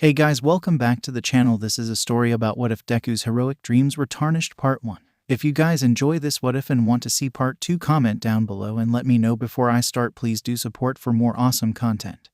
Hey guys, welcome back to the channel. This is a story about what if Deku's heroic dreams were tarnished part 1. If you guys enjoy this what if and want to see part 2, comment down below and let me know before I start. Please do support for more awesome content.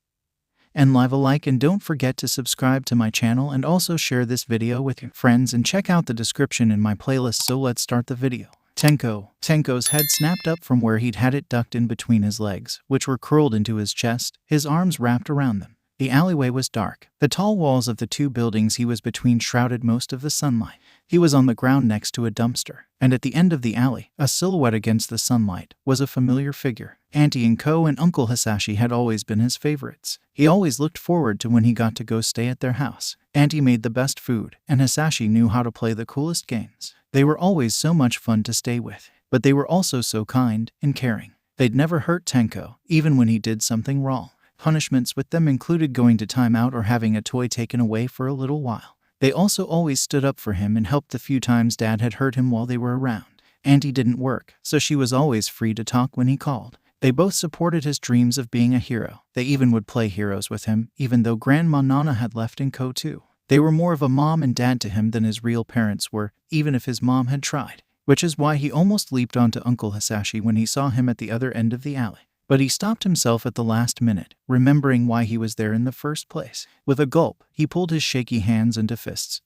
And leave a like and don't forget to subscribe to my channel and also share this video with your friends and check out the description in my playlist. So let's start the video. Tenko's head snapped up from where he'd had it ducked in between his legs, which were curled into his chest, his arms wrapped around them. The alleyway was dark. The tall walls of the two buildings he was between shrouded most of the sunlight. He was on the ground next to a dumpster, and at the end of the alley, a silhouette against the sunlight, was a familiar figure. Auntie and Co and Uncle Hisashi had always been his favorites. He always looked forward to when he got to go stay at their house. Auntie made the best food, and Hisashi knew how to play the coolest games. They were always so much fun to stay with, but they were also so kind and caring. They'd never hurt Tenko, even when he did something wrong. Punishments with them included going to timeout or having a toy taken away for a little while. They also always stood up for him and helped the few times Dad had hurt him while they were around. Auntie didn't work, so she was always free to talk when he called. They both supported his dreams of being a hero. They even would play heroes with him, even though Grandma Nana had left and Co too. They were more of a mom and dad to him than his real parents were, even if his mom had tried. Which is why he almost leaped onto Uncle Hisashi when he saw him at the other end of the alley. But he stopped himself at the last minute, remembering why he was there in the first place. With a gulp, he pulled his shaky hands into fists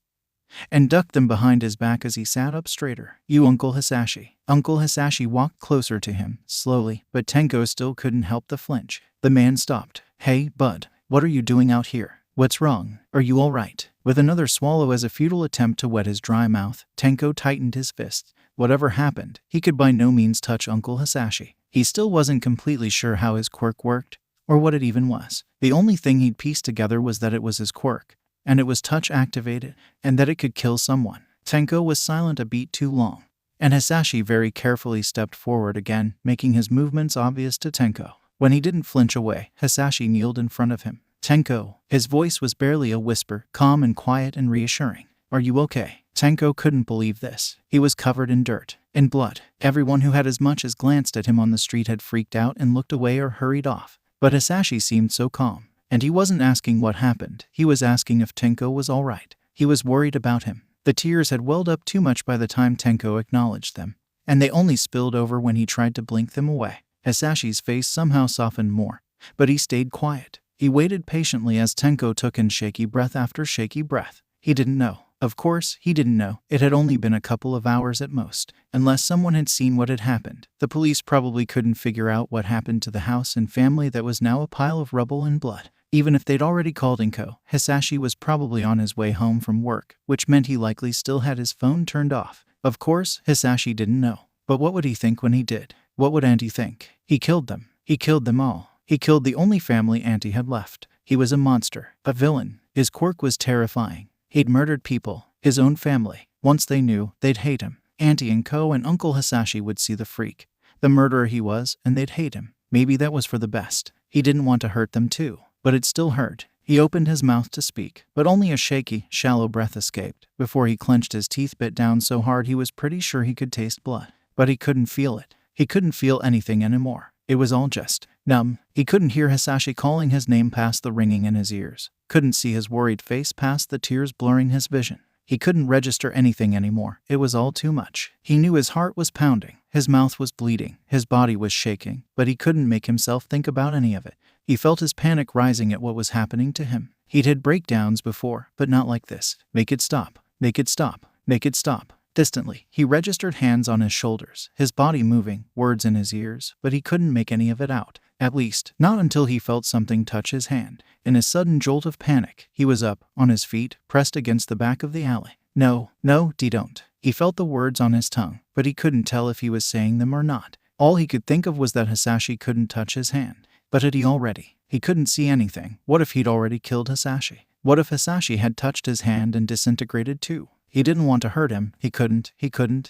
and ducked them behind his back as he sat up straighter. "You, Uncle Hisashi." Uncle Hisashi walked closer to him, slowly, but Tenko still couldn't help the flinch. The man stopped. "Hey, bud, what are you doing out here? What's wrong? Are you all right?" With another swallow as a futile attempt to wet his dry mouth, Tenko tightened his fists. Whatever happened, he could by no means touch Uncle Hisashi. He still wasn't completely sure how his quirk worked, or what it even was. The only thing he'd pieced together was that it was his quirk, and it was touch-activated, and that it could kill someone. Tenko was silent a beat too long, and Hisashi very carefully stepped forward again, making his movements obvious to Tenko. When he didn't flinch away, Hisashi kneeled in front of him. "Tenko." His voice was barely a whisper, calm and quiet and reassuring. "Are you okay?" Tenko couldn't believe this. He was covered in dirt and blood. Everyone who had as much as glanced at him on the street had freaked out and looked away or hurried off. But Hisashi seemed so calm. And he wasn't asking what happened. He was asking if Tenko was all right. He was worried about him. The tears had welled up too much by the time Tenko acknowledged them, and they only spilled over when he tried to blink them away. Hisashi's face somehow softened more, but he stayed quiet. He waited patiently as Tenko took in shaky breath after shaky breath. He didn't know. Of course, he didn't know. It had only been a couple of hours at most. Unless someone had seen what had happened, the police probably couldn't figure out what happened to the house and family that was now a pile of rubble and blood. Even if they'd already called Tenko, Hisashi was probably on his way home from work, which meant he likely still had his phone turned off. Of course, Hisashi didn't know. But what would he think when he did? What would Auntie think? He killed them. He killed them all. He killed the only family Auntie had left. He was a monster, a villain. His quirk was terrifying. He'd murdered people, his own family. Once they knew, they'd hate him. Auntie and Co and Uncle Hisashi would see the freak, the murderer he was, and they'd hate him. Maybe that was for the best. He didn't want to hurt them too, but it still hurt. He opened his mouth to speak, but only a shaky, shallow breath escaped. Before he clenched his teeth bit down so hard he was pretty sure he could taste blood. But he couldn't feel it. He couldn't feel anything anymore. It was all just numb. He couldn't hear Hisashi calling his name past the ringing in his ears. Couldn't see his worried face past the tears blurring his vision. He couldn't register anything anymore. It was all too much. He knew his heart was pounding. His mouth was bleeding. His body was shaking. But he couldn't make himself think about any of it. He felt his panic rising at what was happening to him. He'd had breakdowns before, but not like this. Make it stop. Make it stop. Make it stop. Distantly, he registered hands on his shoulders, his body moving, words in his ears, but he couldn't make any of it out. At least, not until he felt something touch his hand. In a sudden jolt of panic, he was up, on his feet, pressed against the back of the alley. "No, no, don't." He felt the words on his tongue, but he couldn't tell if he was saying them or not. All he could think of was that Hisashi couldn't touch his hand. But had he already? He couldn't see anything. What if he'd already killed Hisashi? What if Hisashi had touched his hand and disintegrated too? He didn't want to hurt him. He couldn't.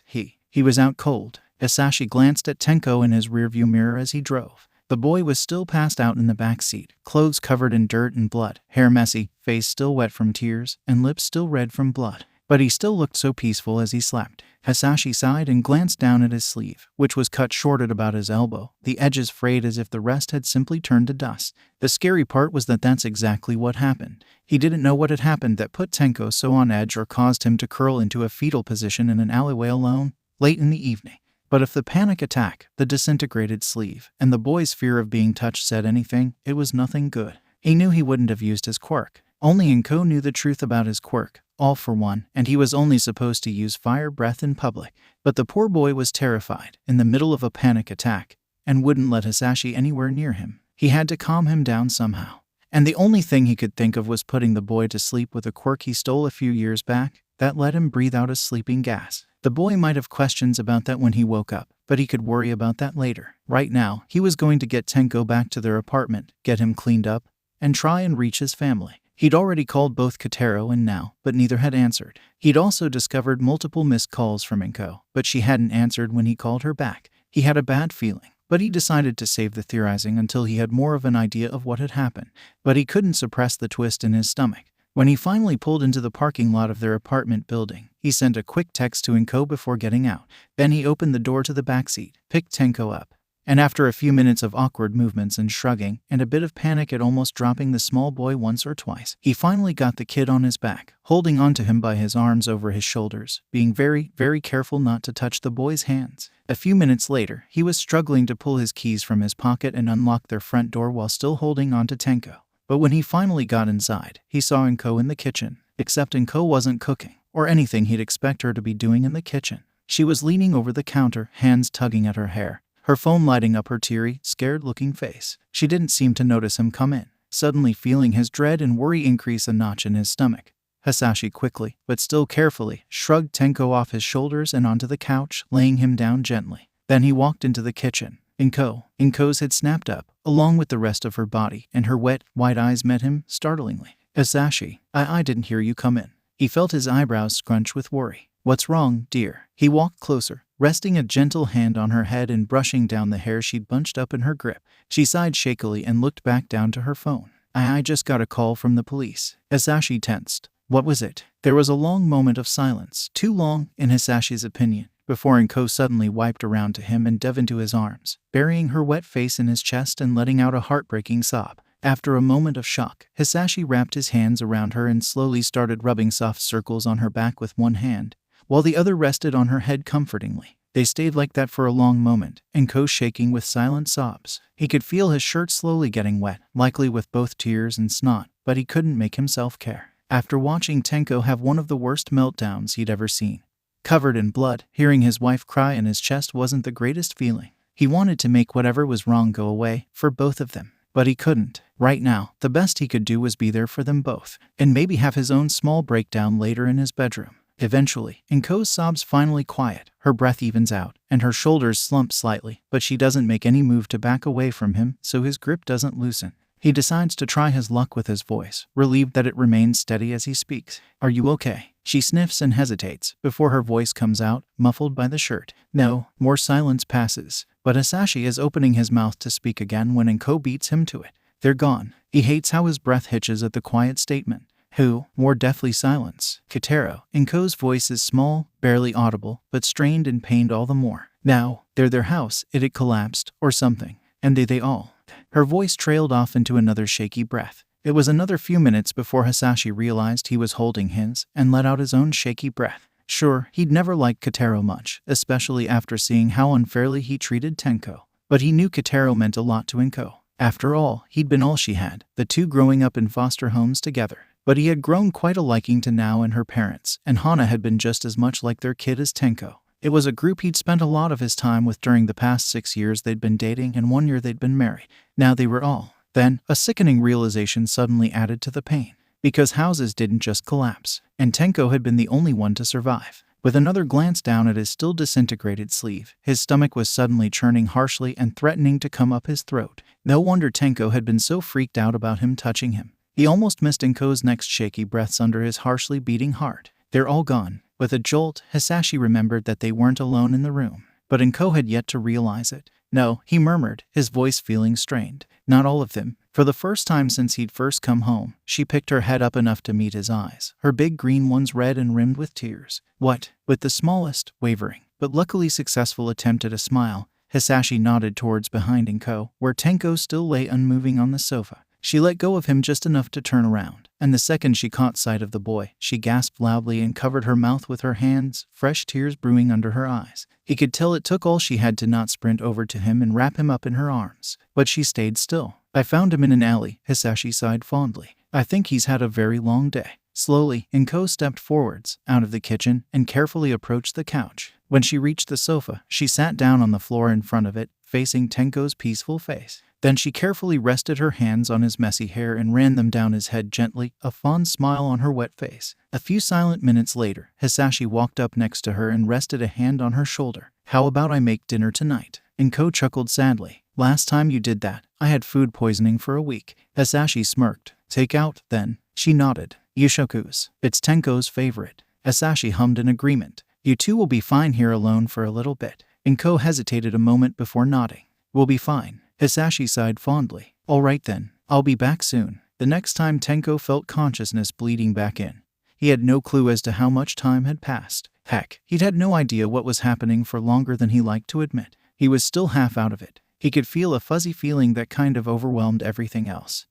He was out cold. Hisashi glanced at Tenko in his rearview mirror as he drove. The boy was still passed out in the back seat, clothes covered in dirt and blood, hair messy, face still wet from tears, and lips still red from blood. but he still looked so peaceful as he slept. 𝗧𝗓𝗧 sighed and glanced down at his sleeve, which was cut short at about his elbow, the edges frayed as if the rest had simply turned to dust. The scary part was that that's exactly what happened. He didn't know what had happened that put Tenko so on edge or caused him to curl into a fetal position in an alleyway alone, late in the evening. But if the panic attack, the disintegrated sleeve, and the boy's fear of being touched said anything, it was nothing good. He knew he wouldn't have used his quirk. Only 𝗏𝗏 knew the truth about his quirk, all for one, and he was only supposed to use fire breath in public. But the poor boy was terrified, in the middle of a panic attack, and wouldn't let 𝗧𝗓𝗧 anywhere near him. He had to calm him down somehow. And the only thing he could think of was putting the boy to sleep with a quirk he stole a few years back, that let him breathe out a sleeping gas. The boy might have questions about that when he woke up, but he could worry about that later. Right now, he was going to get Tenko back to their apartment, get him cleaned up, and try and reach his family. He'd already called both 𝗃𝗃 and now, but neither had answered. He'd also discovered multiple missed calls from 𝗏𝗏, but she hadn't answered when he called her back. He had a bad feeling, but he decided to save the theorizing until he had more of an idea of what had happened. But he couldn't suppress the twist in his stomach. When he finally pulled into the parking lot of their apartment building, he sent a quick text to 𝗏𝗏 before getting out. Then he opened the door to the backseat, picked Tenko up, and after a few minutes of awkward movements and shrugging, and a bit of panic at almost dropping the small boy once or twice, he finally got the kid on his back, holding onto him by his arms over his shoulders, being very, very careful not to touch the boy's hands. A few minutes later, he was struggling to pull his keys from his pocket and unlock their front door while still holding onto Tenko. But when he finally got inside, he saw 𝗏𝗏 in the kitchen, except 𝗏𝗏 wasn't cooking, or anything he'd expect her to be doing in the kitchen. She was leaning over the counter, hands tugging at her hair, her phone lighting up her teary, scared-looking face. She didn't seem to notice him come in, suddenly feeling his dread and worry increase a notch in his stomach. 𝗧𝗓𝗧 quickly, but still carefully, shrugged Tenko off his shoulders and onto the couch, laying him down gently. Then he walked into the kitchen. 𝗏𝗏's had snapped up, along with the rest of her body, and her wet, white eyes met him, startlingly. 𝗧𝗓𝗧, I didn't hear you come in. He felt his eyebrows scrunch with worry. What's wrong, dear? He walked closer, resting a gentle hand on her head and brushing down the hair she'd bunched up in her grip. She sighed shakily and looked back down to her phone. I just got a call from the police. 𝗧𝗓𝗧 tensed. What was it? There was a long moment of silence, too long, in 𝗧𝗓𝗧's opinion, before 𝗏𝗏 suddenly wiped around to him and dove into his arms, burying her wet face in his chest and letting out a heartbreaking sob. After a moment of shock, 𝗧𝗓𝗧 wrapped his hands around her and slowly started rubbing soft circles on her back with one hand, while the other rested on her head comfortingly. They stayed like that for a long moment, 𝗏𝗏 shaking with silent sobs. He could feel his shirt slowly getting wet, likely with both tears and snot, but he couldn't make himself care. After watching Tenko have one of the worst meltdowns he'd ever seen, covered in blood, hearing his wife cry in his chest wasn't the greatest feeling. He wanted to make whatever was wrong go away, for both of them. But he couldn't. Right now, the best he could do was be there for them both, and maybe have his own small breakdown later in his bedroom. Eventually, 𝗏𝗏's sobs finally quiet, her breath evens out, and her shoulders slump slightly, but she doesn't make any move to back away from him, so his grip doesn't loosen. He decides to try his luck with his voice, relieved that it remains steady as he speaks. Are you okay? She sniffs and hesitates, before her voice comes out, muffled by the shirt. No. More silence passes, but 𝗧𝗓𝗧 is opening his mouth to speak again when 𝗏𝗏 beats him to it. They're gone. He hates how his breath hitches at the quiet statement. Who? More deathly silence. 𝗃𝗃. 𝗏𝗏's voice is small, barely audible, but strained and pained all the more. Now, they're their house, it had collapsed, or something. And they all. Her voice trailed off into another shaky breath. It was another few minutes before 𝗧𝗓𝗧 realized he was holding his, and let out his own shaky breath. Sure, he'd never liked 𝗃𝗃 much, especially after seeing how unfairly he treated Tenko. But he knew 𝗃𝗃 meant a lot to 𝗏𝗏. After all, he'd been all she had, the two growing up in foster homes together. But he had grown quite a liking to Nao and her parents, and Hana had been just as much like their kid as Tenko. It was a group he'd spent a lot of his time with during the past 6 years they'd been dating and 1 year they'd been married. Now they were all. Then, a sickening realization suddenly added to the pain. Because houses didn't just collapse, and Tenko had been the only one to survive. With another glance down at his still disintegrated sleeve, his stomach was suddenly churning harshly and threatening to come up his throat. No wonder Tenko had been so freaked out about him touching him. He almost missed 𝗏𝗏's next shaky breaths under his harshly beating heart. They're all gone. With a jolt, 𝗧𝗓𝗧 remembered that they weren't alone in the room. But 𝗏𝗏 had yet to realize it. No, he murmured, his voice feeling strained. Not all of them. For the first time since he'd first come home, she picked her head up enough to meet his eyes, her big green ones red and rimmed with tears. What? With the smallest, wavering, but luckily successful attempt at a smile, Hisashi nodded towards behind 𝗏𝗏, where Tenko still lay unmoving on the sofa. She let go of him just enough to turn around, and the second she caught sight of the boy, she gasped loudly and covered her mouth with her hands, fresh tears brewing under her eyes. He could tell it took all she had to not sprint over to him and wrap him up in her arms, but she stayed still. I found him in an alley, Hisashi sighed fondly. I think he's had a very long day. Slowly, 𝗏𝗏 stepped forwards, out of the kitchen, and carefully approached the couch. When she reached the sofa, she sat down on the floor in front of it, facing Tenko's peaceful face. Then she carefully rested her hands on his messy hair and ran them down his head gently, a fond smile on her wet face. A few silent minutes later, Hisashi walked up next to her and rested a hand on her shoulder. How about I make dinner tonight? 𝗏𝗏 chuckled sadly. Last time you did that, I had food poisoning for a week. Hisashi smirked. Take out, then. She nodded. Yushoku's. It's Tenko's favorite. Hisashi hummed in agreement. You two will be fine here alone for a little bit. 𝗏𝗏 hesitated a moment before nodding. We'll be fine. Hisashi sighed fondly. All right then, I'll be back soon. The next time Tenko felt consciousness bleeding back in, he had no clue as to how much time had passed. Heck, he'd had no idea what was happening for longer than he liked to admit. He was still half out of it. He could feel a fuzzy feeling that kind of overwhelmed everything else.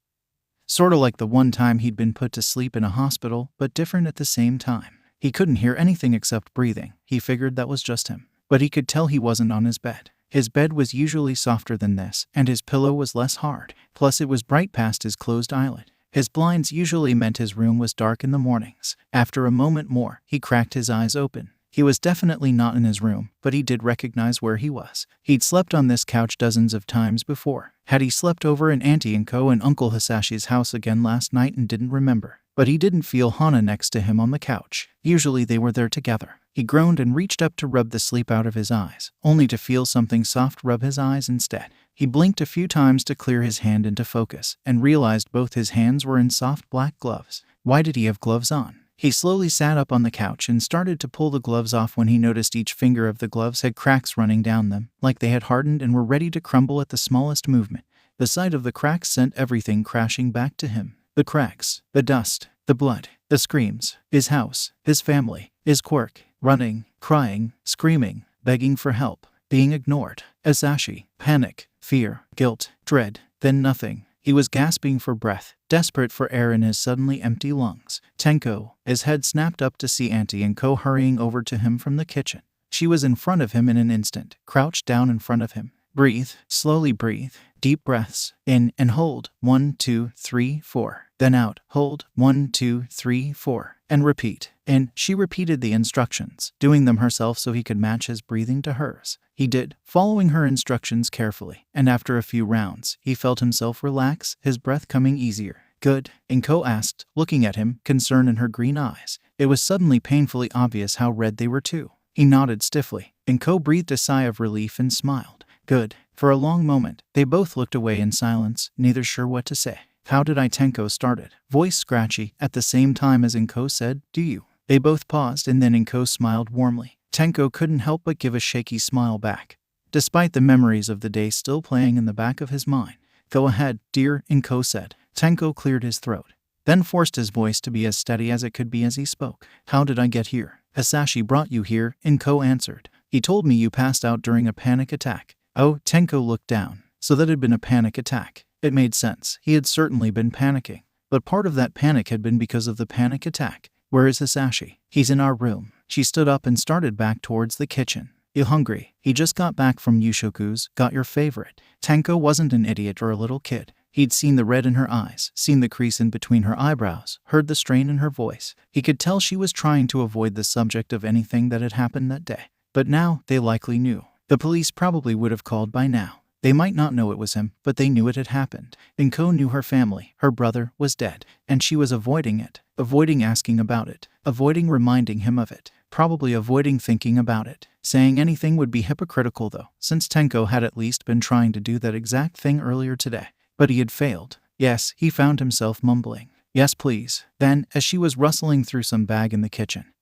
Sorta like the one time he'd been put to sleep in a hospital, but different at the same time. He couldn't hear anything except breathing. He figured that was just him. But he could tell he wasn't on his bed. His bed was usually softer than this, and his pillow was less hard. Plus it was bright past his closed eyelid. His blinds usually meant his room was dark in the mornings. After a moment more, he cracked his eyes open. He was definitely not in his room, but he did recognize where he was. He'd slept on this couch dozens of times before. Had he slept over in Auntie 𝗏𝗏 and Uncle Hisashi's house again last night and didn't remember? But he didn't feel Hana next to him on the couch. Usually they were there together. He groaned and reached up to rub the sleep out of his eyes, only to feel something soft rub his eyes instead. He blinked a few times to clear his hand into focus, and realized both his hands were in soft black gloves. Why did he have gloves on? He slowly sat up on the couch and started to pull the gloves off when he noticed each finger of the gloves had cracks running down them, like they had hardened and were ready to crumble at the smallest movement. The sight of the cracks sent everything crashing back to him. The cracks, the dust, the blood, the screams, his house, his family, his quirk, running, crying, screaming, begging for help, being ignored. Hisashi, panic, fear, guilt, dread, then nothing. He was gasping for breath, desperate for air in his suddenly empty lungs. Tenko, his head snapped up to see Auntie 𝗏𝗏 hurrying over to him from the kitchen. She was in front of him in an instant, crouched down in front of him. Breathe, slowly breathe. Deep breaths, in and hold, 1, 2, 3, 4. Then out, hold, 1, 2, 3, 4. And repeat. In. She repeated the instructions, doing them herself so he could match his breathing to hers. He did, following her instructions carefully, and after a few rounds, he felt himself relax, his breath coming easier. Good? 𝗏𝗏 asked, looking at him, concern in her green eyes. It was suddenly painfully obvious how red they were too. He nodded stiffly. 𝗏𝗏 breathed a sigh of relief and smiled. Good. For a long moment, they both looked away in silence, neither sure what to say. How did Tenko started? Voice scratchy, at the same time as 𝗏𝗏 said, do you? They both paused and then 𝗏𝗏 smiled warmly. Tenko couldn't help but give a shaky smile back, despite the memories of the day still playing in the back of his mind. Go ahead, dear, 𝗏𝗏 said. Tenko cleared his throat, then forced his voice to be as steady as it could be as he spoke. How did I get here? Hisashi brought you here, 𝗏𝗏 answered. He told me you passed out during a panic attack. Oh, Tenko looked down. So that had been a panic attack. It made sense. He had certainly been panicking. But part of that panic had been because of the panic attack. Where is Hisashi? He's in our room. She stood up and started back towards the kitchen. You hungry? He just got back from Yushoku's, got your favorite. Tenko wasn't an idiot or a little kid. He'd seen the red in her eyes, seen the crease in between her eyebrows, heard the strain in her voice. He could tell she was trying to avoid the subject of anything that had happened that day. But now, they likely knew. The police probably would have called by now. They might not know it was him, but they knew it had happened. 𝗏𝗏 knew her family, her brother, was dead, and she was avoiding it, avoiding asking about it, avoiding reminding him of it, probably avoiding thinking about it. Saying anything would be hypocritical though, since Tenko had at least been trying to do that exact thing earlier today. But he had failed. Yes, he found himself mumbling. Yes, please. Then, as she was rustling through some bag in the kitchen,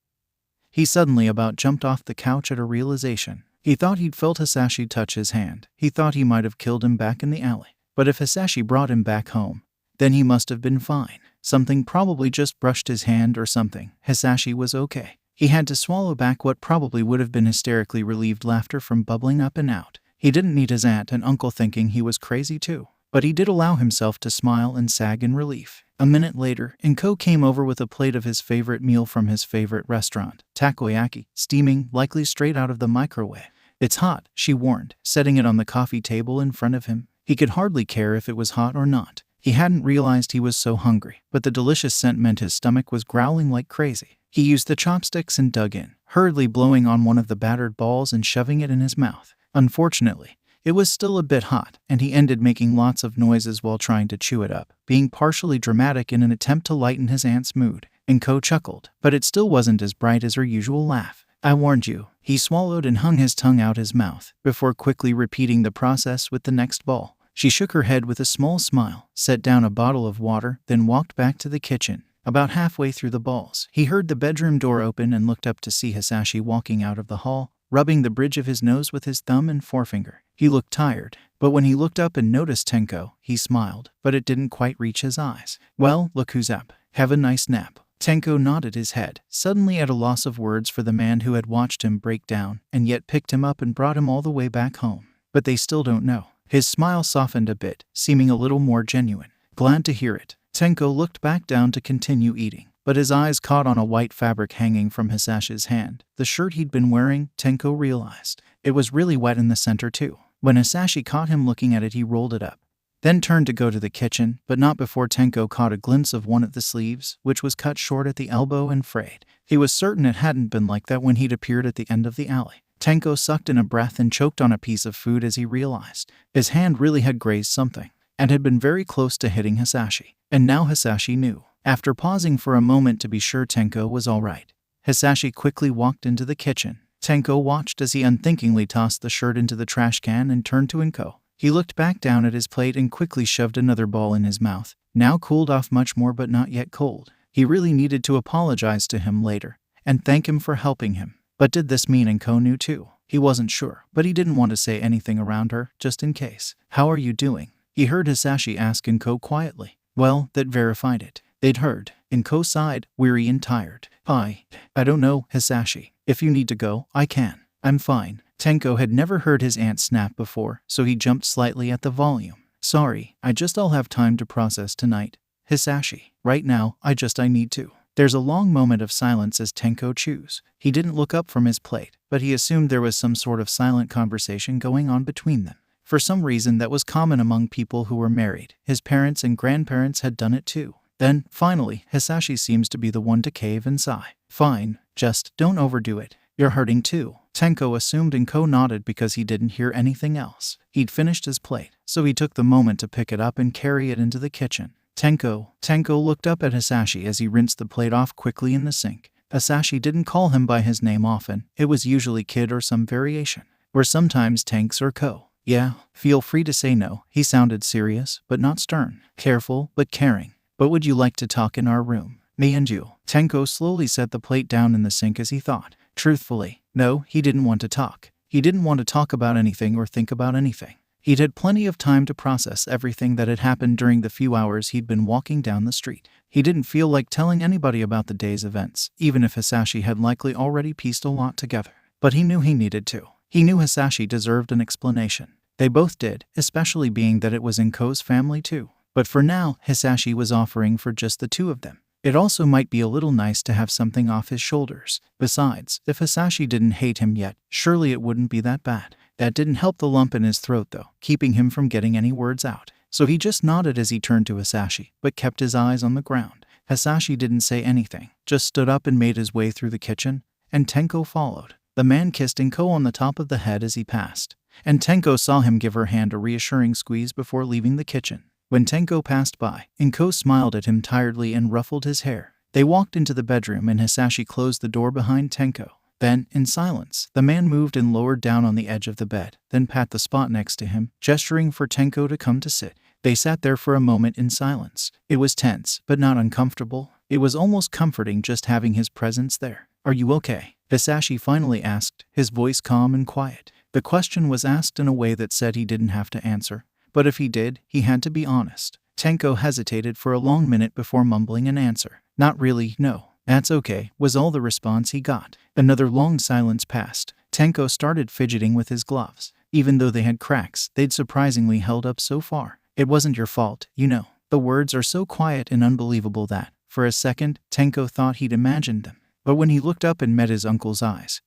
he suddenly about jumped off the couch at a realization. He thought he'd felt Hisashi touch his hand. He thought he might have killed him back in the alley. But if Hisashi brought him back home, then he must have been fine. Something probably just brushed his hand or something. Hisashi was okay. He had to swallow back what probably would have been hysterically relieved laughter from bubbling up and out. He didn't need his aunt and uncle thinking he was crazy too. But he did allow himself to smile and sag in relief. A minute later, 𝐭 came over with a plate of his favorite meal from his favorite restaurant, takoyaki, steaming, likely straight out of the microwave. "It's hot," she warned, setting it on the coffee table in front of him. He could hardly care if it was hot or not. He hadn't realized he was so hungry, but the delicious scent meant his stomach was growling like crazy. He used the chopsticks and dug in, hurriedly blowing on one of the battered balls and shoving it in his mouth. Unfortunately, it was still a bit hot, and he ended making lots of noises while trying to chew it up, being partially dramatic in an attempt to lighten his aunt's mood. 𝐭 chuckled, but it still wasn't as bright as her usual laugh. "I warned you." He swallowed and hung his tongue out his mouth, before quickly repeating the process with the next ball. She shook her head with a small smile, set down a bottle of water, then walked back to the kitchen. About halfway through the balls, he heard the bedroom door open and looked up to see Hisashi walking out of the hall, rubbing the bridge of his nose with his thumb and forefinger. He looked tired, but when he looked up and noticed 𝗫𝗏, he smiled, but it didn't quite reach his eyes. "Well, look who's up. Have a nice nap." 𝗫𝗏 nodded his head, suddenly at a loss of words for the man who had watched him break down and yet picked him up and brought him all the way back home. "But they still don't know." His smile softened a bit, seeming a little more genuine. "Glad to hear it." 𝗫𝗏 looked back down to continue eating, but his eyes caught on a white fabric hanging from Hisashi's hand. The shirt he'd been wearing, 𝗫𝗏 realized. It was really wet in the center too. When Hisashi caught him looking at it, he rolled it up, then turned to go to the kitchen, but not before 𝗫𝗏 caught a glimpse of one of the sleeves, which was cut short at the elbow and frayed. He was certain it hadn't been like that when he'd appeared at the end of the alley. 𝗫𝗏 sucked in a breath and choked on a piece of food as he realized his hand really had grazed something, and had been very close to hitting Hisashi. And now Hisashi knew. After pausing for a moment to be sure 𝗫𝗏 was all right, Hisashi quickly walked into the kitchen. 𝗫𝗏 watched as he unthinkingly tossed the shirt into the trash can and turned to 𝗏𝗏. He looked back down at his plate and quickly shoved another ball in his mouth, now cooled off much more but not yet cold. He really needed to apologize to him later and thank him for helping him. But did this mean 𝗏𝗏 knew too? He wasn't sure, but he didn't want to say anything around her, just in case. "How are you doing?" he heard Hisashi ask 𝗏𝗏 quietly. Well, that verified it. They'd heard. 𝗏𝗏 sighed, weary and tired. I don't know, Hisashi. If you need to go, I can. I'm fine." 𝗫𝗏 had never heard his aunt snap before, so he jumped slightly at the volume. "Sorry, I'll have time to process tonight. Hisashi, right now, I need to." There's a long moment of silence as 𝗫𝗏 chews. He didn't look up from his plate, but he assumed there was some sort of silent conversation going on between them. For some reason that was common among people who were married. His parents and grandparents had done it too. Then, finally, Hisashi seems to be the one to cave and sigh. "Fine, just don't overdo it. You're hurting too." 𝗫𝗏 assumed 𝗏𝗏 nodded because he didn't hear anything else. He'd finished his plate, so he took the moment to pick it up and carry it into the kitchen. 𝗫𝗏 looked up at Hisashi as he rinsed the plate off quickly in the sink. Hisashi didn't call him by his name often. It was usually kid or some variation, or sometimes 𝗫𝗏s or 𝗏𝗏. "Yeah, feel free to say no." He sounded serious, but not stern. "Careful, but caring. But would you like to talk in our room? Me and you?" 𝗫𝗏 slowly set the plate down in the sink as he thought. Truthfully, no, he didn't want to talk. He didn't want to talk about anything or think about anything. He'd had plenty of time to process everything that had happened during the few hours he'd been walking down the street. He didn't feel like telling anybody about the day's events, even if Hisashi had likely already pieced a lot together. But he knew he needed to. He knew Hisashi deserved an explanation. They both did, especially being that it was 𝗏𝗏's family too. But for now, Hisashi was offering for just the two of them. It also might be a little nice to have something off his shoulders. Besides, if Hisashi didn't hate him yet, surely it wouldn't be that bad. That didn't help the lump in his throat though, keeping him from getting any words out. So he just nodded as he turned to Hisashi, but kept his eyes on the ground. Hisashi didn't say anything, just stood up and made his way through the kitchen, and 𝗫𝗏 followed. The man kissed 𝗏𝗏 on the top of the head as he passed, and 𝗫𝗏 saw him give her hand a reassuring squeeze before leaving the kitchen. When 𝗫𝗏 passed by, 𝗏𝗏 smiled at him tiredly and ruffled his hair. They walked into the bedroom and Hisashi closed the door behind 𝗫𝗏. Then, in silence, the man moved and lowered down on the edge of the bed, then pat the spot next to him, gesturing for 𝗫𝗏 to come to sit. They sat there for a moment in silence. It was tense, but not uncomfortable. It was almost comforting just having his presence there. "Are you okay?" Hisashi finally asked, his voice calm and quiet. The question was asked in a way that said he didn't have to answer, But if he did, he had to be honest. Tenko hesitated for a long minute before mumbling an answer. Not really, no. That's okay, was all the response he got. Another long silence passed. Tenko started fidgeting with his gloves. Even though they had cracks, they'd surprisingly held up so far. It wasn't your fault, you know. The words are so quiet and unbelievable that, for a second, Tenko thought he'd imagined them. But when he looked up and met his uncle's eyes,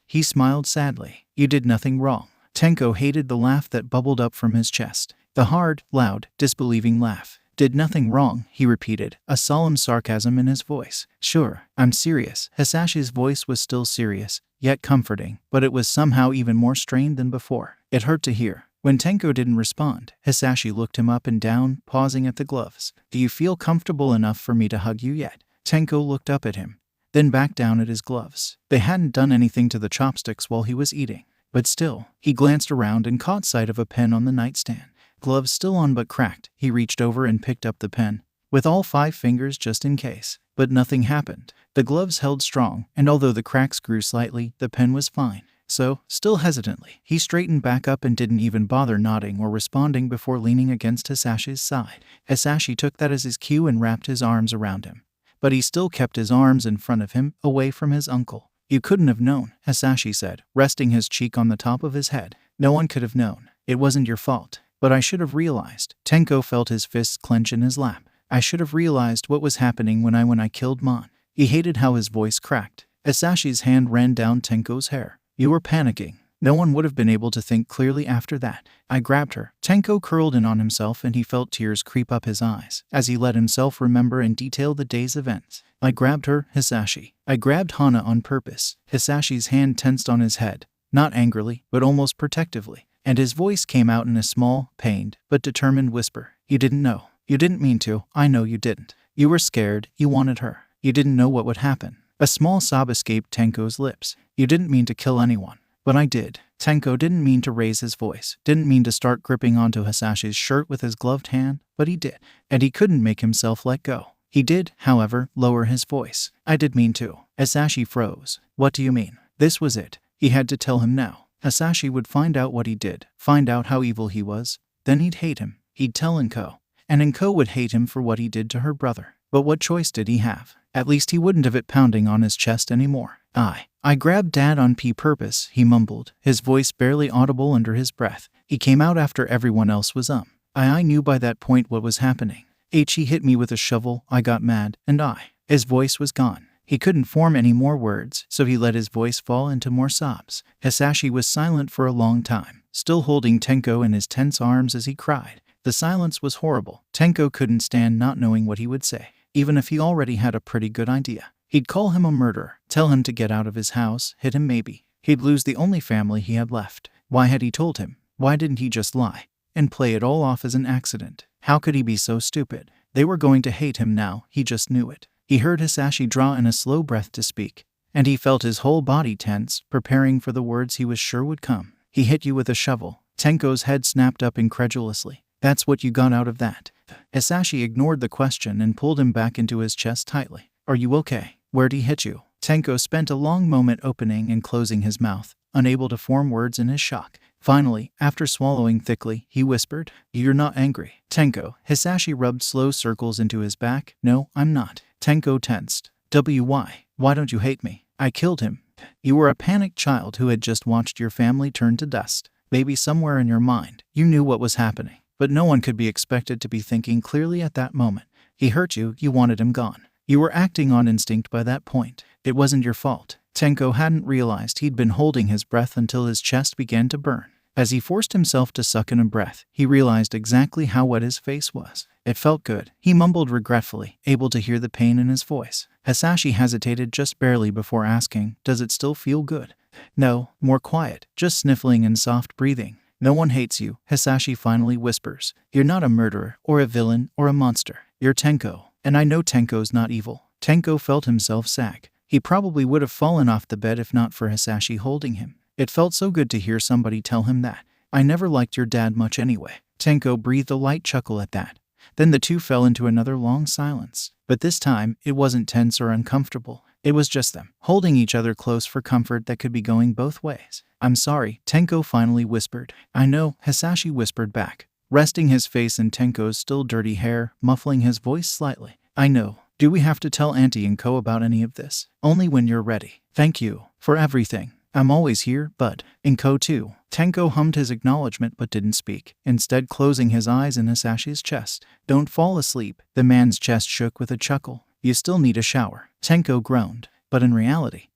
he smiled sadly. You did nothing wrong. Tenko hated the laugh that bubbled up from his chest. The hard, loud, disbelieving laugh. Did nothing wrong, he repeated, a solemn sarcasm in his voice. Sure, I'm serious. Hisashi's voice was still serious, yet comforting, but it was somehow even more strained than before. It hurt to hear. When Tenko didn't respond, Hisashi looked him up and down, pausing at the gloves. Do you feel comfortable enough for me to hug you yet? Tenko looked up at him, then back down at his gloves. They hadn't done anything to the chopsticks while he was eating. But still, he glanced around and caught sight of a pen on the nightstand. Gloves still on but cracked, he reached over and picked up the pen, with all 5 fingers just in case. But nothing happened. The gloves held strong, and although the cracks grew slightly, the pen was fine. So, still hesitantly, he straightened back up and didn't even bother nodding or responding before leaning against Hisashi's side. Hisashi took that as his cue and wrapped his arms around him. But he still kept his arms in front of him, away from his uncle. You couldn't have known, Hisashi said, resting his cheek on the top of his head. No one could have known. It wasn't your fault. But I should have realized. Tenko felt his fists clench in his lap. I should have realized what was happening when I killed Mon. He hated how his voice cracked. Hisashi's hand ran down Tenko's hair. You were panicking. No one would have been able to think clearly after that. I grabbed her. Tenko curled in on himself and he felt tears creep up his eyes as he let himself remember in detail the day's events. I grabbed her, Hisashi. I grabbed Hana on purpose. Hisashi's hand tensed on his head, not angrily, but almost protectively. And his voice came out in a small, pained, but determined whisper. You didn't know. You didn't mean to. I know you didn't. You were scared. You wanted her. You didn't know what would happen. A small sob escaped Tenko's lips. You didn't mean to kill anyone. But I did. Tenko didn't mean to raise his voice, didn't mean to start gripping onto Hisashi's shirt with his gloved hand, but he did. And he couldn't make himself let go. He did, however, lower his voice. I did mean to. Hisashi froze. What do you mean? This was it. He had to tell him now. Hisashi would find out what he did, find out how evil he was. Then he'd hate him. He'd tell 𝐭. And 𝐭 would hate him for what he did to her brother. But what choice did he have? At least he wouldn't have it pounding on his chest anymore. I grabbed Dad on purpose, he mumbled, his voice barely audible under his breath. He came out after everyone else was I knew by that point what was happening. He hit me with a shovel, I got mad, and His voice was gone. He couldn't form any more words, so he let his voice fall into more sobs. Hisashi was silent for a long time, still holding Tenko in his tense arms as he cried. The silence was horrible. Tenko couldn't stand not knowing what he would say, even if he already had a pretty good idea. He'd call him a murderer, tell him to get out of his house, hit him maybe. He'd lose the only family he had left. Why had he told him? Why didn't he just lie and play it all off as an accident? How could he be so stupid? They were going to hate him now, he just knew it. He heard Hisashi draw in a slow breath to speak, and he felt his whole body tense, preparing for the words he was sure would come. He hit you with a shovel. Tenko's head snapped up incredulously. That's what you got out of that? Hisashi ignored the question and pulled him back into his chest tightly. Are you okay? Where'd he hit you? Tenko spent a long moment opening and closing his mouth, unable to form words in his shock. Finally, after swallowing thickly, he whispered, You're not angry. Tenko. Hisashi rubbed slow circles into his back. No, I'm not. Tenko tensed. Why don't you hate me? I killed him. You were a panicked child who had just watched your family turn to dust. Maybe somewhere in your mind, you knew what was happening. But no one could be expected to be thinking clearly at that moment. He hurt you, you wanted him gone. You were acting on instinct by that point. It wasn't your fault. Tenko hadn't realized he'd been holding his breath until his chest began to burn. As he forced himself to suck in a breath, he realized exactly how wet his face was. It felt good, he mumbled regretfully, able to hear the pain in his voice. Hisashi hesitated just barely before asking, Does it still feel good? No, more quiet, just sniffling and soft breathing. No one hates you, Hisashi finally whispers. You're not a murderer, or a villain, or a monster. You're Tenko. And I know Tenko's not evil. Tenko felt himself sag. He probably would have fallen off the bed if not for Hisashi holding him. It felt so good to hear somebody tell him that. I never liked your dad much anyway. Tenko breathed a light chuckle at that. Then the two fell into another long silence. But this time, it wasn't tense or uncomfortable. It was just them, holding each other close for comfort that could be going both ways. I'm sorry, Tenko finally whispered. I know, Hisashi whispered back. resting his face in Tenko's still dirty hair, muffling his voice slightly. I know. Do we have to tell Auntie and Co about any of this? Only when you're ready. Thank you for everything. I'm always here, bud. And Co too. Tenko hummed his acknowledgement but didn't speak, instead closing his eyes in Hisashi's chest. Don't fall asleep. The man's chest shook with a chuckle. You still need a shower. Tenko groaned, but in reality,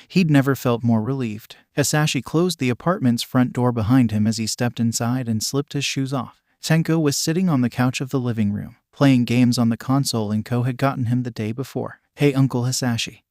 he'd never felt more relieved. Hisashi closed the apartment's front door behind him as he stepped inside and slipped his shoes off. Tenko was sitting on the couch of the living room, playing games on the console Ko had gotten him the day before. Hey, Uncle Hisashi,